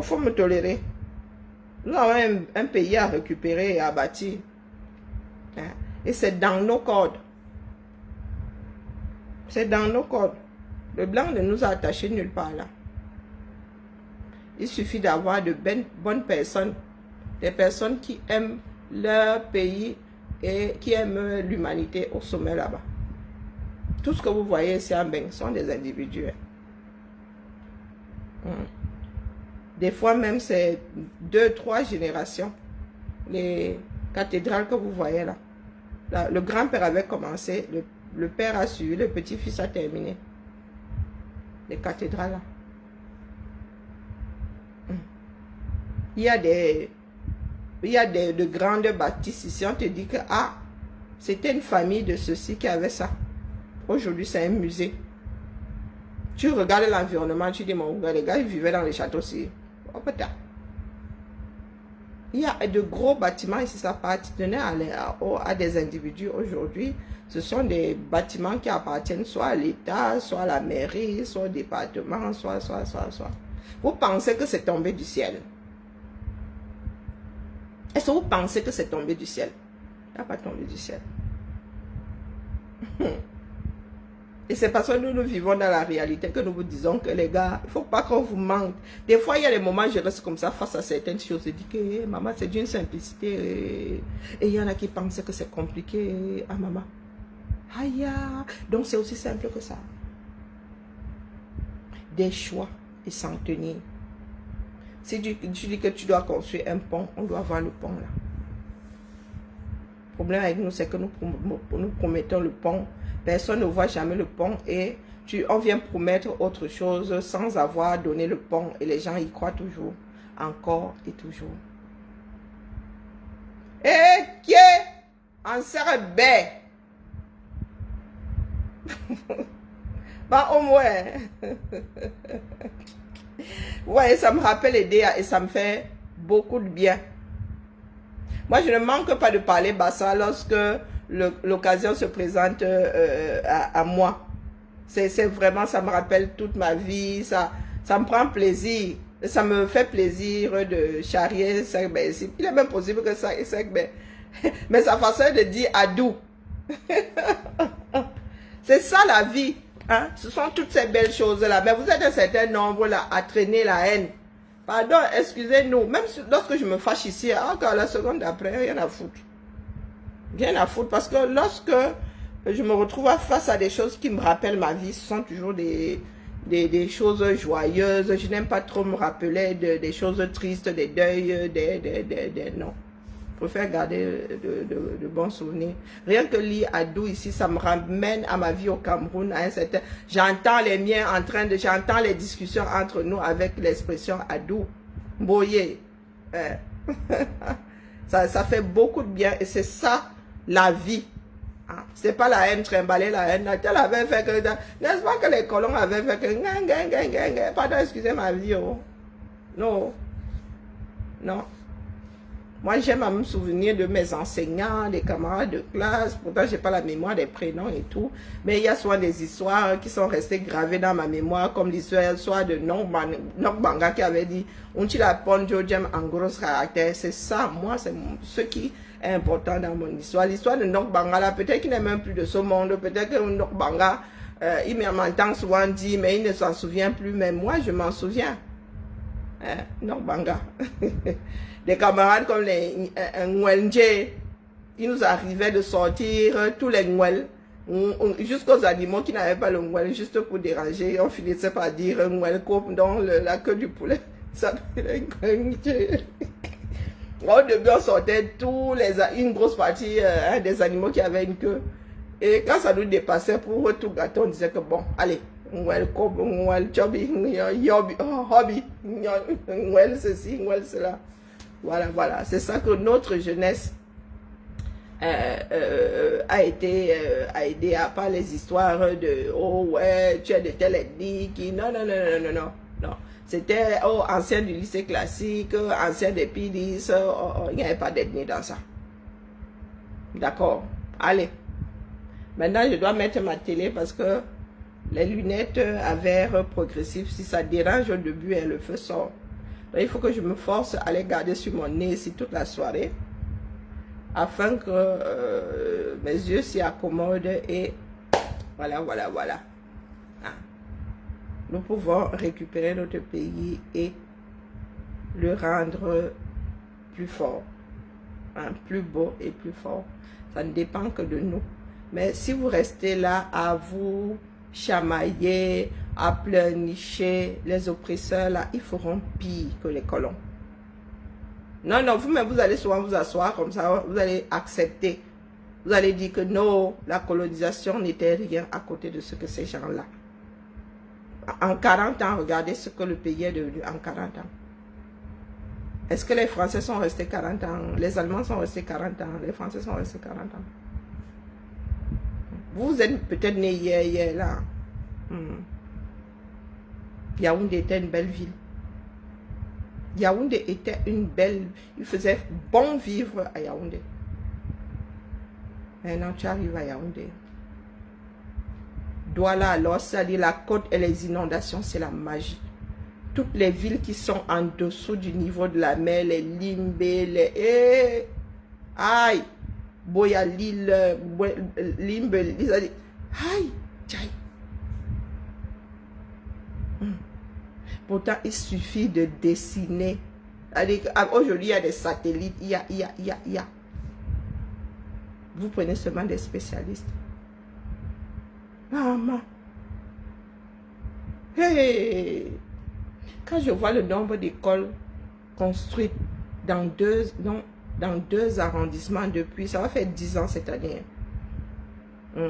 Faut me tolérer. Nous avons un pays à récupérer et à bâtir. Et c'est dans nos cordes. C'est dans nos cordes. Le blanc ne nous a attachés nulle part là. Il suffit d'avoir de bonnes personnes. Des personnes qui aiment leur pays et qui aiment l'humanité au sommet là-bas. Tout ce que vous voyez ici en Beng sont des individus. Des fois même c'est 2-3 générations. Les cathédrales que vous voyez là. Le grand-père avait commencé, le père a suivi, le petit-fils a terminé. Les cathédrales là. Il y a de grandes bâtisses ici. On te dit que ah, c'était une famille de ceux-ci qui avait ça. Aujourd'hui, c'est un musée. Tu regardes l'environnement, tu dis, mon gars, les gars, ils vivaient dans les châteaux aussi. Oh, putain. Il y a de gros bâtiments ici, ça appartenait à des individus. Aujourd'hui, ce sont des bâtiments qui appartiennent soit à l'État, soit à la mairie, soit au département, soit. Vous pensez que c'est tombé du ciel? Est-ce que vous pensez que c'est tombé du ciel? Il n'a pas tombé du ciel. Et c'est parce que nous vivons dans la réalité que nous vous disons que les gars, il ne faut pas qu'on vous mente. Des fois, il y a des moments où je reste comme ça face à certaines choses. Je dis que hey, maman, c'est d'une simplicité. Et il y en a qui pensent que c'est compliqué. Ah maman. Aïe, donc c'est aussi simple que ça. Des choix et s'en tenir. Si tu dis que tu dois construire un pont, on doit avoir le pont là. Le problème avec nous, c'est que nous promettons le pont. Personne ne voit jamais le pont et on vient promettre autre chose sans avoir donné le pont. Et les gens y croient toujours, encore et toujours. Et qui est en serbais? Bah au moins. Ouais, ça me rappelle Edea et ça me fait beaucoup de bien. Moi, je ne manque pas de parler bassa lorsque l'occasion se présente à moi. C'est vraiment, ça me rappelle toute ma vie, ça me prend plaisir. Ça me fait plaisir de charrier Serbé. Il est même possible que ça Serbé. Mais sa façon de dire Adou. C'est ça la vie. Hein? Ce sont toutes ces belles choses-là. Mais vous êtes un certain nombre là à traîner la haine. Pardon, excusez-nous. Même lorsque je me fâche ici, encore la seconde d'après, rien à foutre. Rien à foutre. Parce que lorsque je me retrouve face à des choses qui me rappellent ma vie, ce sont toujours des choses joyeuses. Je n'aime pas trop me rappeler des choses tristes, des deuils, non. Je préfère garder de bons souvenirs. Rien que lire Adou ici, ça me ramène à ma vie au Cameroun. J'entends les miens j'entends les discussions entre nous avec l'expression Adou. Boye. Ça fait beaucoup de bien et c'est ça la vie. Ah, c'est pas la haine, trimballer la haine. Elle avait fait que, n'est-ce pas que les colons avaient fait que, pardon, excusez ma vie, oh. Non. Non. Moi, j'aime à me souvenir de mes enseignants, des camarades de classe. Pourtant, je n'ai pas la mémoire des prénoms et tout. Mais il y a souvent des histoires qui sont restées gravées dans ma mémoire, comme l'histoire de Nokbanga qui avait dit « On la ponjo j'aime en gros caractère ». C'est ça, moi, c'est ce qui est important dans mon histoire. L'histoire de Nokbanga, là, peut-être qu'il n'est même plus de ce monde. Peut-être que Nokbanga, il m'entend souvent dire, mais il ne s'en souvient plus. Mais moi, je m'en souviens. Nokbanga. Des camarades comme les Ngwelnje, il nous arrivait de sortir tous les Ngwel, jusqu'aux animaux qui n'avaient pas le Ngwel, juste pour déranger. On finissait par dire Ngwel coupe dans la queue du poulet. Ça s'appelait Ngwelnje. Au début, on sortait une grosse partie des animaux qui avaient une queue. Et quand ça nous dépassait pour tout gâteau, on disait que bon, allez, Ngwel coupe, Ngwel chobi, hobby, Ngwel ceci, Ngwel cela. Voilà, voilà. C'est ça que notre jeunesse a été aidée par les histoires de « Oh ouais, tu es de telle ethnie qui... » Non, non, non, non, non, non, non. C'était « Oh, ancien du lycée classique, ancien des PIDIS. Il n'y avait pas d'ethnie dans ça. D'accord. Allez. Maintenant, je dois mettre ma télé parce que les lunettes à verre progressif, si ça dérange au début, le feu sort. Donc, il faut que je me force à les garder sur mon nez ici toute la soirée afin que mes yeux s'y accommodent et voilà, voilà, voilà. Ah. Nous pouvons récupérer notre pays et le rendre plus fort, hein, plus beau et plus fort. Ça ne dépend que de nous. Mais si vous restez là à vous chamailler, à pleurnicher, les oppresseurs là, ils feront pire que les colons. Non, non, vous-même, vous allez souvent vous asseoir comme ça, vous allez accepter. Vous allez dire que non, la colonisation n'était rien à côté de ce que ces gens-là. En 40 ans, regardez ce que le pays est devenu en 40 ans. Est-ce que les Français sont restés 40 ans? Les Allemands sont restés 40 ans, les Français sont restés 40 ans. Vous êtes peut-être né hier, là. Yaoundé était une belle ville. Yaoundé était une belle... Il faisait bon vivre à Yaoundé. Maintenant, tu arrives à Yaoundé. Douala, alors, c'est-à-dire la côte et les inondations, c'est la magie. Toutes les villes qui sont en dessous du niveau de la mer, les Limbé, les... Aïe! Boya Lille, Limbe, aïe, aïe. Pourtant, il suffit de dessiner. Aujourd'hui, il y a des satellites, il y a. Vous prenez seulement des spécialistes. Maman. Hey! Quand je vois le nombre d'écoles construites dans deux arrondissements depuis, ça va faire 10 ans cette année.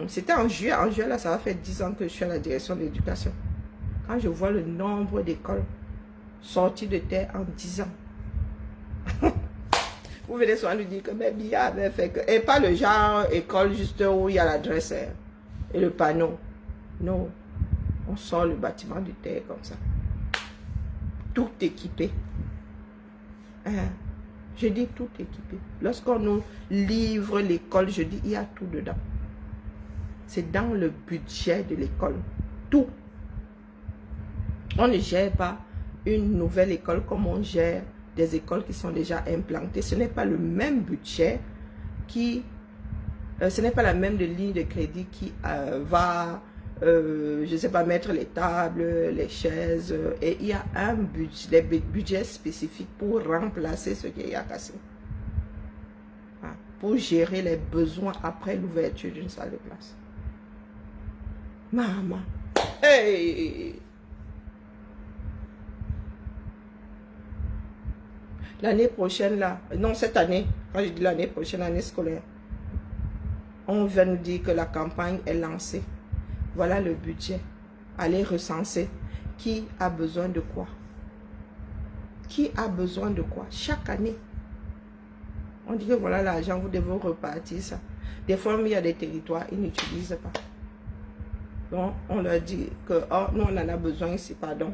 C'était en juillet, là, ça va faire 10 ans que je suis à la direction de l'éducation. Quand je vois le nombre d'écoles sorties de terre en 10 ans. Vous venez souvent nous dire que mes billets avaient fait que... Et pas le genre école juste où il y a l'adresse et le panneau. Non, on sort le bâtiment de terre comme ça. Tout équipé. Je dis tout équipé. Lorsqu'on nous livre l'école, je dis il y a tout dedans. C'est dans le budget de l'école. Tout. On ne gère pas une nouvelle école comme on gère des écoles qui sont déjà implantées. Ce n'est pas le même budget qui... ce n'est pas la même ligne de crédit qui va... je ne sais pas, mettre les tables, les chaises. Et il y a un budget, des budgets spécifiques pour remplacer ce qui est cassé. Pour gérer les besoins après l'ouverture d'une salle de classe. Maman. Hey! L'année prochaine, là, non, cette année, quand je dis l'année prochaine, l'année scolaire, on vient nous dire que la campagne est lancée. Voilà le budget. Allez recenser. Qui a besoin de quoi? Qui a besoin de quoi? Chaque année. On dit que voilà l'argent, vous devez repartir ça. Des fois, il y a des territoires, ils n'utilisent pas. Donc, on leur dit que, oh, nous, on en a besoin ici, pardon.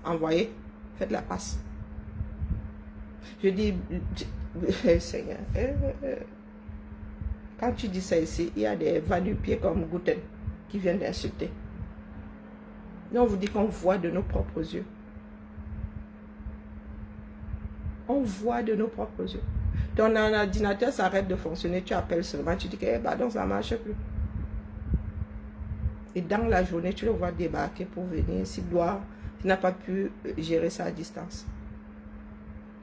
Envoyez, faites la passe. Je dis, Seigneur, quand tu dis ça ici, il y a des va-du-pied comme Guten qui viennent d'insulter. Nous, on vous dit qu'on voit de nos propres yeux. On voit de nos propres yeux. Ton ordinateur s'arrête de fonctionner, tu appelles seulement, tu dis que pardon, ça ne marche plus. Et dans la journée, tu le vois débarquer pour venir. S'il doit, tu n'as pas pu gérer ça à distance.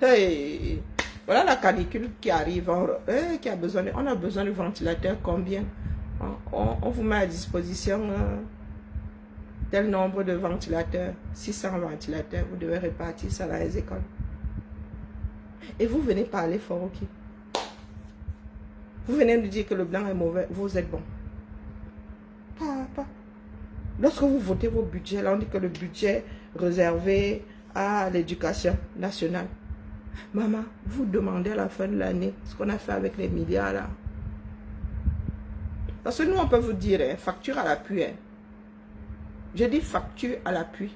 Hey, voilà la canicule qui arrive, qui a besoin on a besoin de ventilateurs, combien? On vous met à disposition tel nombre de ventilateurs, 600 ventilateurs, vous devez répartir ça dans les écoles. Et vous venez parler fort, ok? Vous venez nous dire que le blanc est mauvais, vous êtes bon. Pas. Lorsque vous votez vos budgets, là on dit que le budget réservé à l'éducation nationale. Maman, vous demandez à la fin de l'année ce qu'on a fait avec les milliards là. Parce que nous on peut vous dire, hein, facture à l'appui. Hein. Je dis facture à l'appui.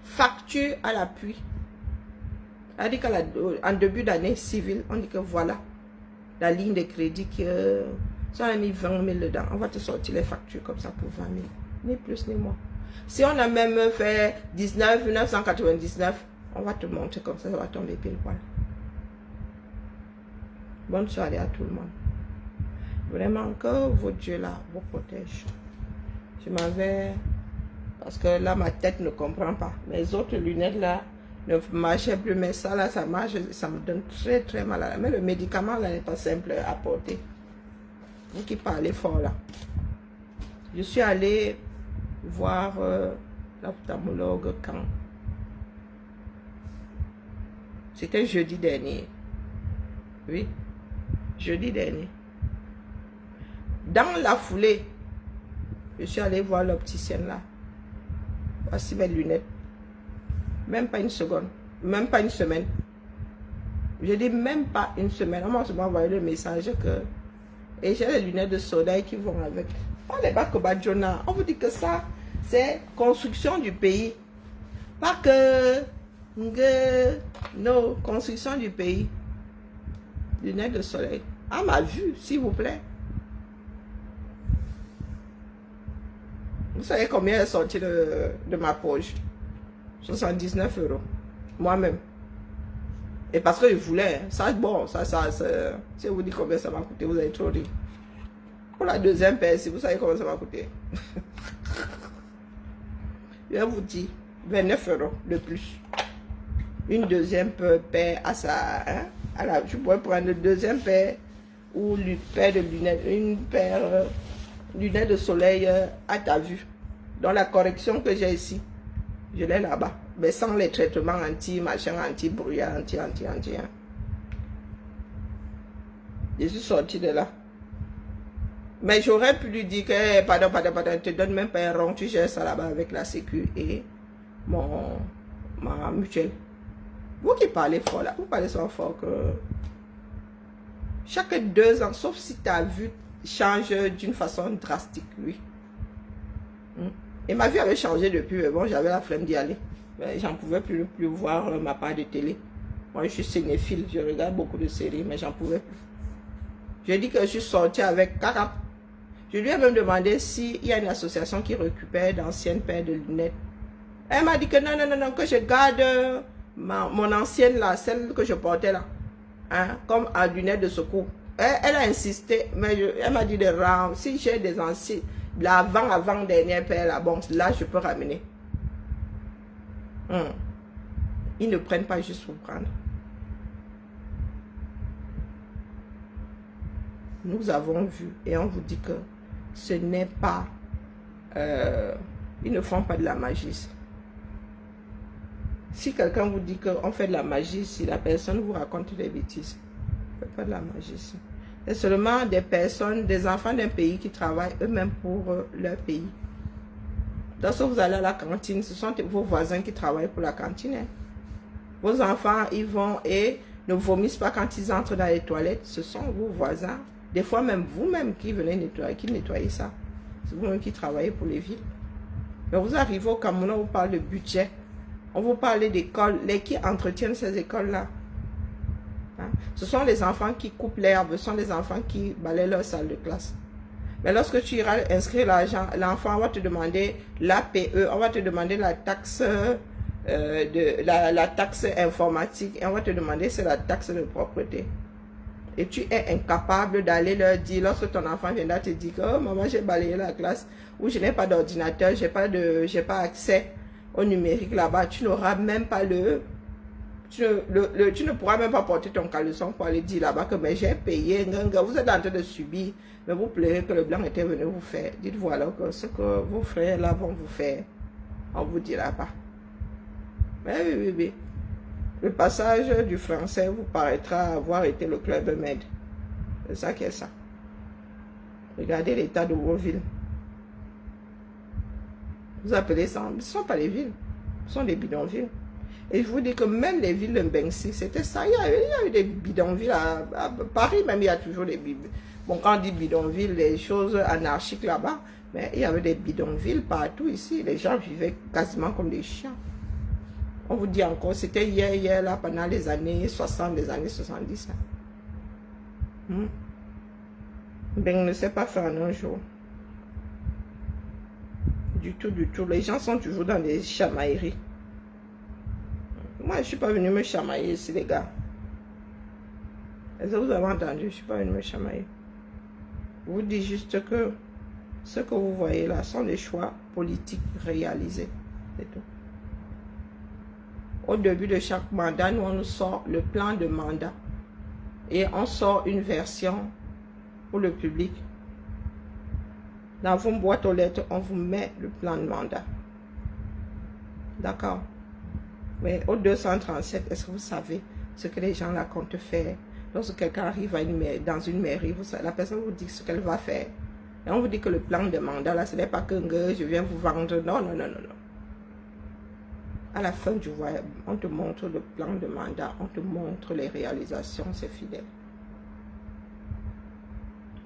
Facture à l'appui. On dit qu'en début d'année civile, on dit que voilà, la ligne de crédit que si on a mis 20 000 dedans, on va te sortir les factures comme ça pour 20 000. Ni plus ni moins. Si on a même fait 19 999, on va te montrer comme ça va tomber pile poil. Bonne soirée à tout le monde. Vraiment que votre Dieu là vous protège. Je m'en vais parce que là ma tête ne comprend pas. Mes autres lunettes là ne marchaient plus, mais ça là ça marche, ça me donne très très mal à la main. Mais le médicament là n'est pas simple à porter. Vous qui parlez fort là. Je suis allée voir l'ophtalmologue quand? C'était jeudi dernier. Oui, jeudi dernier. Dans la foulée, je suis allée voir l'opticienne là. Voici mes lunettes. Même pas une seconde. Même pas une semaine. Je dis même pas une semaine. On m'a envoyé le message que... Et j'ai les lunettes de soleil qui vont avec. On n'est pas que Badjona. On vous dit que ça, c'est construction du pays. Pas que... Non, construction du pays. Lunettes de soleil. À ma vue, s'il vous plaît. Vous savez combien est sorti de ma poche? 79 €. Moi-même. Et parce que je voulais. Ça, bon, ça, si je vous dis combien ça m'a coûté, vous allez trop rire. Pour la deuxième paire, si vous savez combien ça m'a coûté. Je vous dis 29 € de plus. Une deuxième paire à ça. Hein, je pourrais prendre une deuxième paire ou une paire de lunettes. Une paire lunettes de soleil à ta vue. Dans la correction que j'ai ici. Je l'ai là-bas. Mais sans les traitements anti-machin, anti-brouillard, anti. Hein. Je suis sorti de là. Mais j'aurais pu lui dire que, pardon, je te donne même pas un rond, tu gères ça là-bas avec la sécu et ma mutuelle. Vous qui parlez fort là, vous parlez so fort que chaque 2 ans, sauf si ta vue change d'une façon drastique, oui. Et ma vie avait changé depuis, mais bon, j'avais la flemme d'y aller. J'en pouvais plus voir ma part de télé. Moi, je suis cinéphile, je regarde beaucoup de séries, mais j'en pouvais plus. Je dis que je suis sortie avec Kaka. Je lui ai même demandé s'il y a une association qui récupère d'anciennes paires de lunettes. Elle m'a dit que non, que je garde mon ancienne là, celle que je portais là, hein, comme en lunettes de secours. Elle a insisté, mais elle m'a dit de rendre. Si j'ai des anciennes, l'avant-dernière paire là, bon, là je peux ramener. Ils ne prennent pas juste pour prendre. Nous avons vu et on vous dit que ce n'est pas... ils ne font pas de la magie. Si quelqu'un vous dit qu'on fait de la magie, si la personne vous raconte des bêtises, on ne fait pas de la magie. C'est seulement des personnes, des enfants d'un pays qui travaillent eux-mêmes pour leur pays. Lorsque vous allez à la cantine, ce sont vos voisins qui travaillent pour la cantine. Hein. Vos enfants, ils vont et ne vomissent pas quand ils entrent dans les toilettes. Ce sont vos voisins. Des fois même vous-même qui venez nettoyer, qui nettoyez ça. C'est vous-même qui travaillez pour les villes. Mais vous arrivez au Cameroun, on vous parle de budget. On vous parle d'écoles, les qui entretiennent ces écoles-là. Hein? Ce sont les enfants qui coupent l'herbe, ce sont les enfants qui balayent leur salle de classe. Mais lorsque tu iras inscrire l'argent, l'enfant va te demander l'APE, on va te demander la taxe, la taxe informatique, et on va te demander c'est la taxe de propreté. Et tu es incapable d'aller leur dire, lorsque ton enfant viendra te dire que oh, maman j'ai balayé la classe, ou je n'ai pas d'ordinateur, j'ai pas accès au numérique là-bas, tu n'auras même pas tu ne pourras même pas porter ton caleçon pour aller dire là-bas que mais j'ai payé, vous êtes en train de subir, mais vous pleurez que le blanc était venu vous faire. Dites voilà que ce que vos frères là vont vous faire, on vous dira pas. Mais oui. Le passage du français vous paraîtra avoir été le Club Med. C'est ça qui est ça. Regardez l'état de vos villes. Vous appelez ça, ce ne sont pas les villes, ce sont des bidonvilles. Et je vous dis que même les villes de Mbensi, c'était ça. Il y a eu des bidonvilles à Paris, même il y a toujours des bidonvilles. Bon, quand on dit bidonvilles, les choses anarchiques là-bas, mais il y avait des bidonvilles partout ici. Les gens vivaient quasiment comme des chiens. On vous dit encore, c'était hier, là, pendant les années 60, les années 70. Ben, ne sait pas faire en un jour. Du tout. Les gens sont toujours dans des chamailleries. Moi, je ne suis pas venu me chamailler ici, les gars. Est-ce que vous avez entendu? Je ne suis pas venu me chamailler. Je vous dis juste que ce que vous voyez là sont des choix politiques réalisés. C'est tout. Au début de chaque mandat, nous, on nous sort le plan de mandat. Et on sort une version pour le public. Dans vos boîtes aux lettres, on vous met le plan de mandat. D'accord? Mais au 237, est-ce que vous savez ce que les gens là comptent faire? Lorsque quelqu'un arrive dans une mairie, la personne vous dit ce qu'elle va faire. Et on vous dit que le plan de mandat, là, ce n'est pas que je viens vous vendre. Non. À la fin du voyage, on te montre le plan de mandat, on te montre les réalisations, c'est fidèle.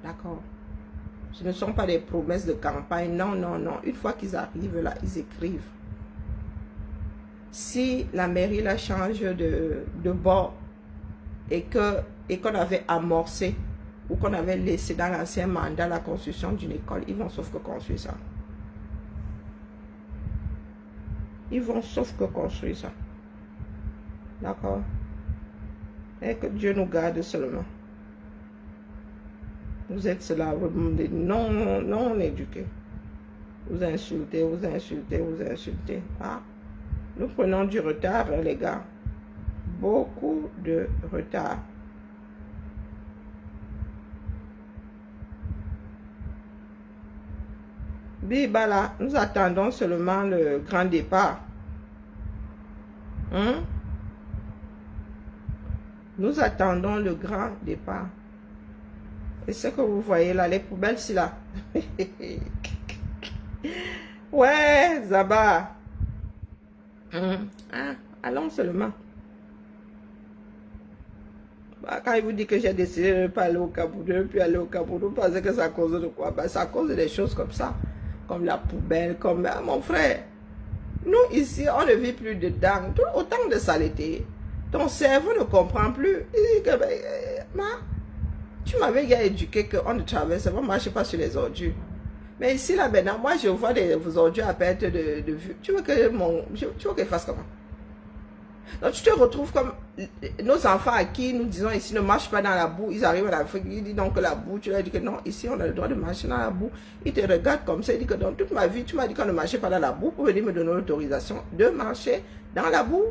D'accord? Ce ne sont pas des promesses de campagne, non. Une fois qu'ils arrivent là, ils écrivent. Si la mairie la change de bord et qu'on avait amorcé ou qu'on avait laissé dans l'ancien mandat la construction d'une école, ils vont sauf que construire ça. Ils vont sauf que construire ça. D'accord? Et que Dieu nous garde seulement. Vous êtes cela, vous demandez non éduqué. Vous insultez. Ah, nous prenons du retard, les gars. Beaucoup de retard. Bibala, nous attendons seulement le grand départ. Nous attendons le grand départ. Et ce que vous voyez là, les poubelles, c'est là. Ouais, Zaba. Allons seulement. Quand il vous dit que j'ai décidé de ne pas aller au Cameroun, puis aller au Cameroun, vous pensez que c'est à cause de quoi? C'est à cause des choses comme ça. Comme la poubelle, comme... mon frère, nous ici, on ne vit plus dedans. Autant de saleté. Ton cerveau ne comprend plus. Il dit que, tu m'avais déjà éduqué qu'on ne traverse pas, marche pas sur les ordures. Mais ici, là, maintenant, moi, je vois des ordures à perte de vue. Tu veux que je fasse comment? Donc, tu te retrouves comme nos enfants à qui nous disons ici ne marche pas dans la boue. Ils arrivent à l'Afrique, ils disent donc que la boue, tu leur dis que non, ici on a le droit de marcher dans la boue. Ils te regardent comme ça, ils disent que dans toute ma vie, tu m'as dit qu'on ne marchait pas dans la boue pour venir me donner l'autorisation de marcher dans la boue.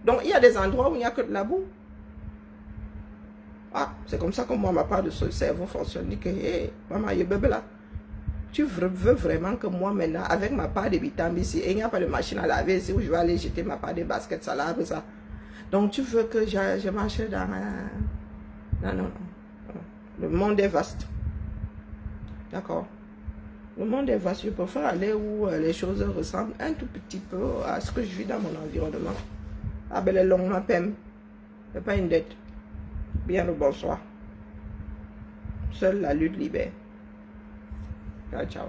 Donc, il y a des endroits où il n'y a que de la boue. Ah, c'est comme ça que moi, ma part de ce cerveau fonctionne. Je dis que, hé, maman, il y a bébé là. Tu veux vraiment que moi maintenant, avec ma part de vitamine ici, et il n'y a pas de machine à laver ici où je vais aller jeter ma part de basket, ça lave ça. Donc tu veux que je marche dans... Non. Le monde est vaste. D'accord? Le monde est vaste. Je préfère aller où les choses ressemblent un tout petit peu à ce que je vis dans mon environnement. Ah ben les longs m'appellent. Ce n'est pas une dette. Bien le bonsoir. Seule la lutte libère. Ciao, ciao.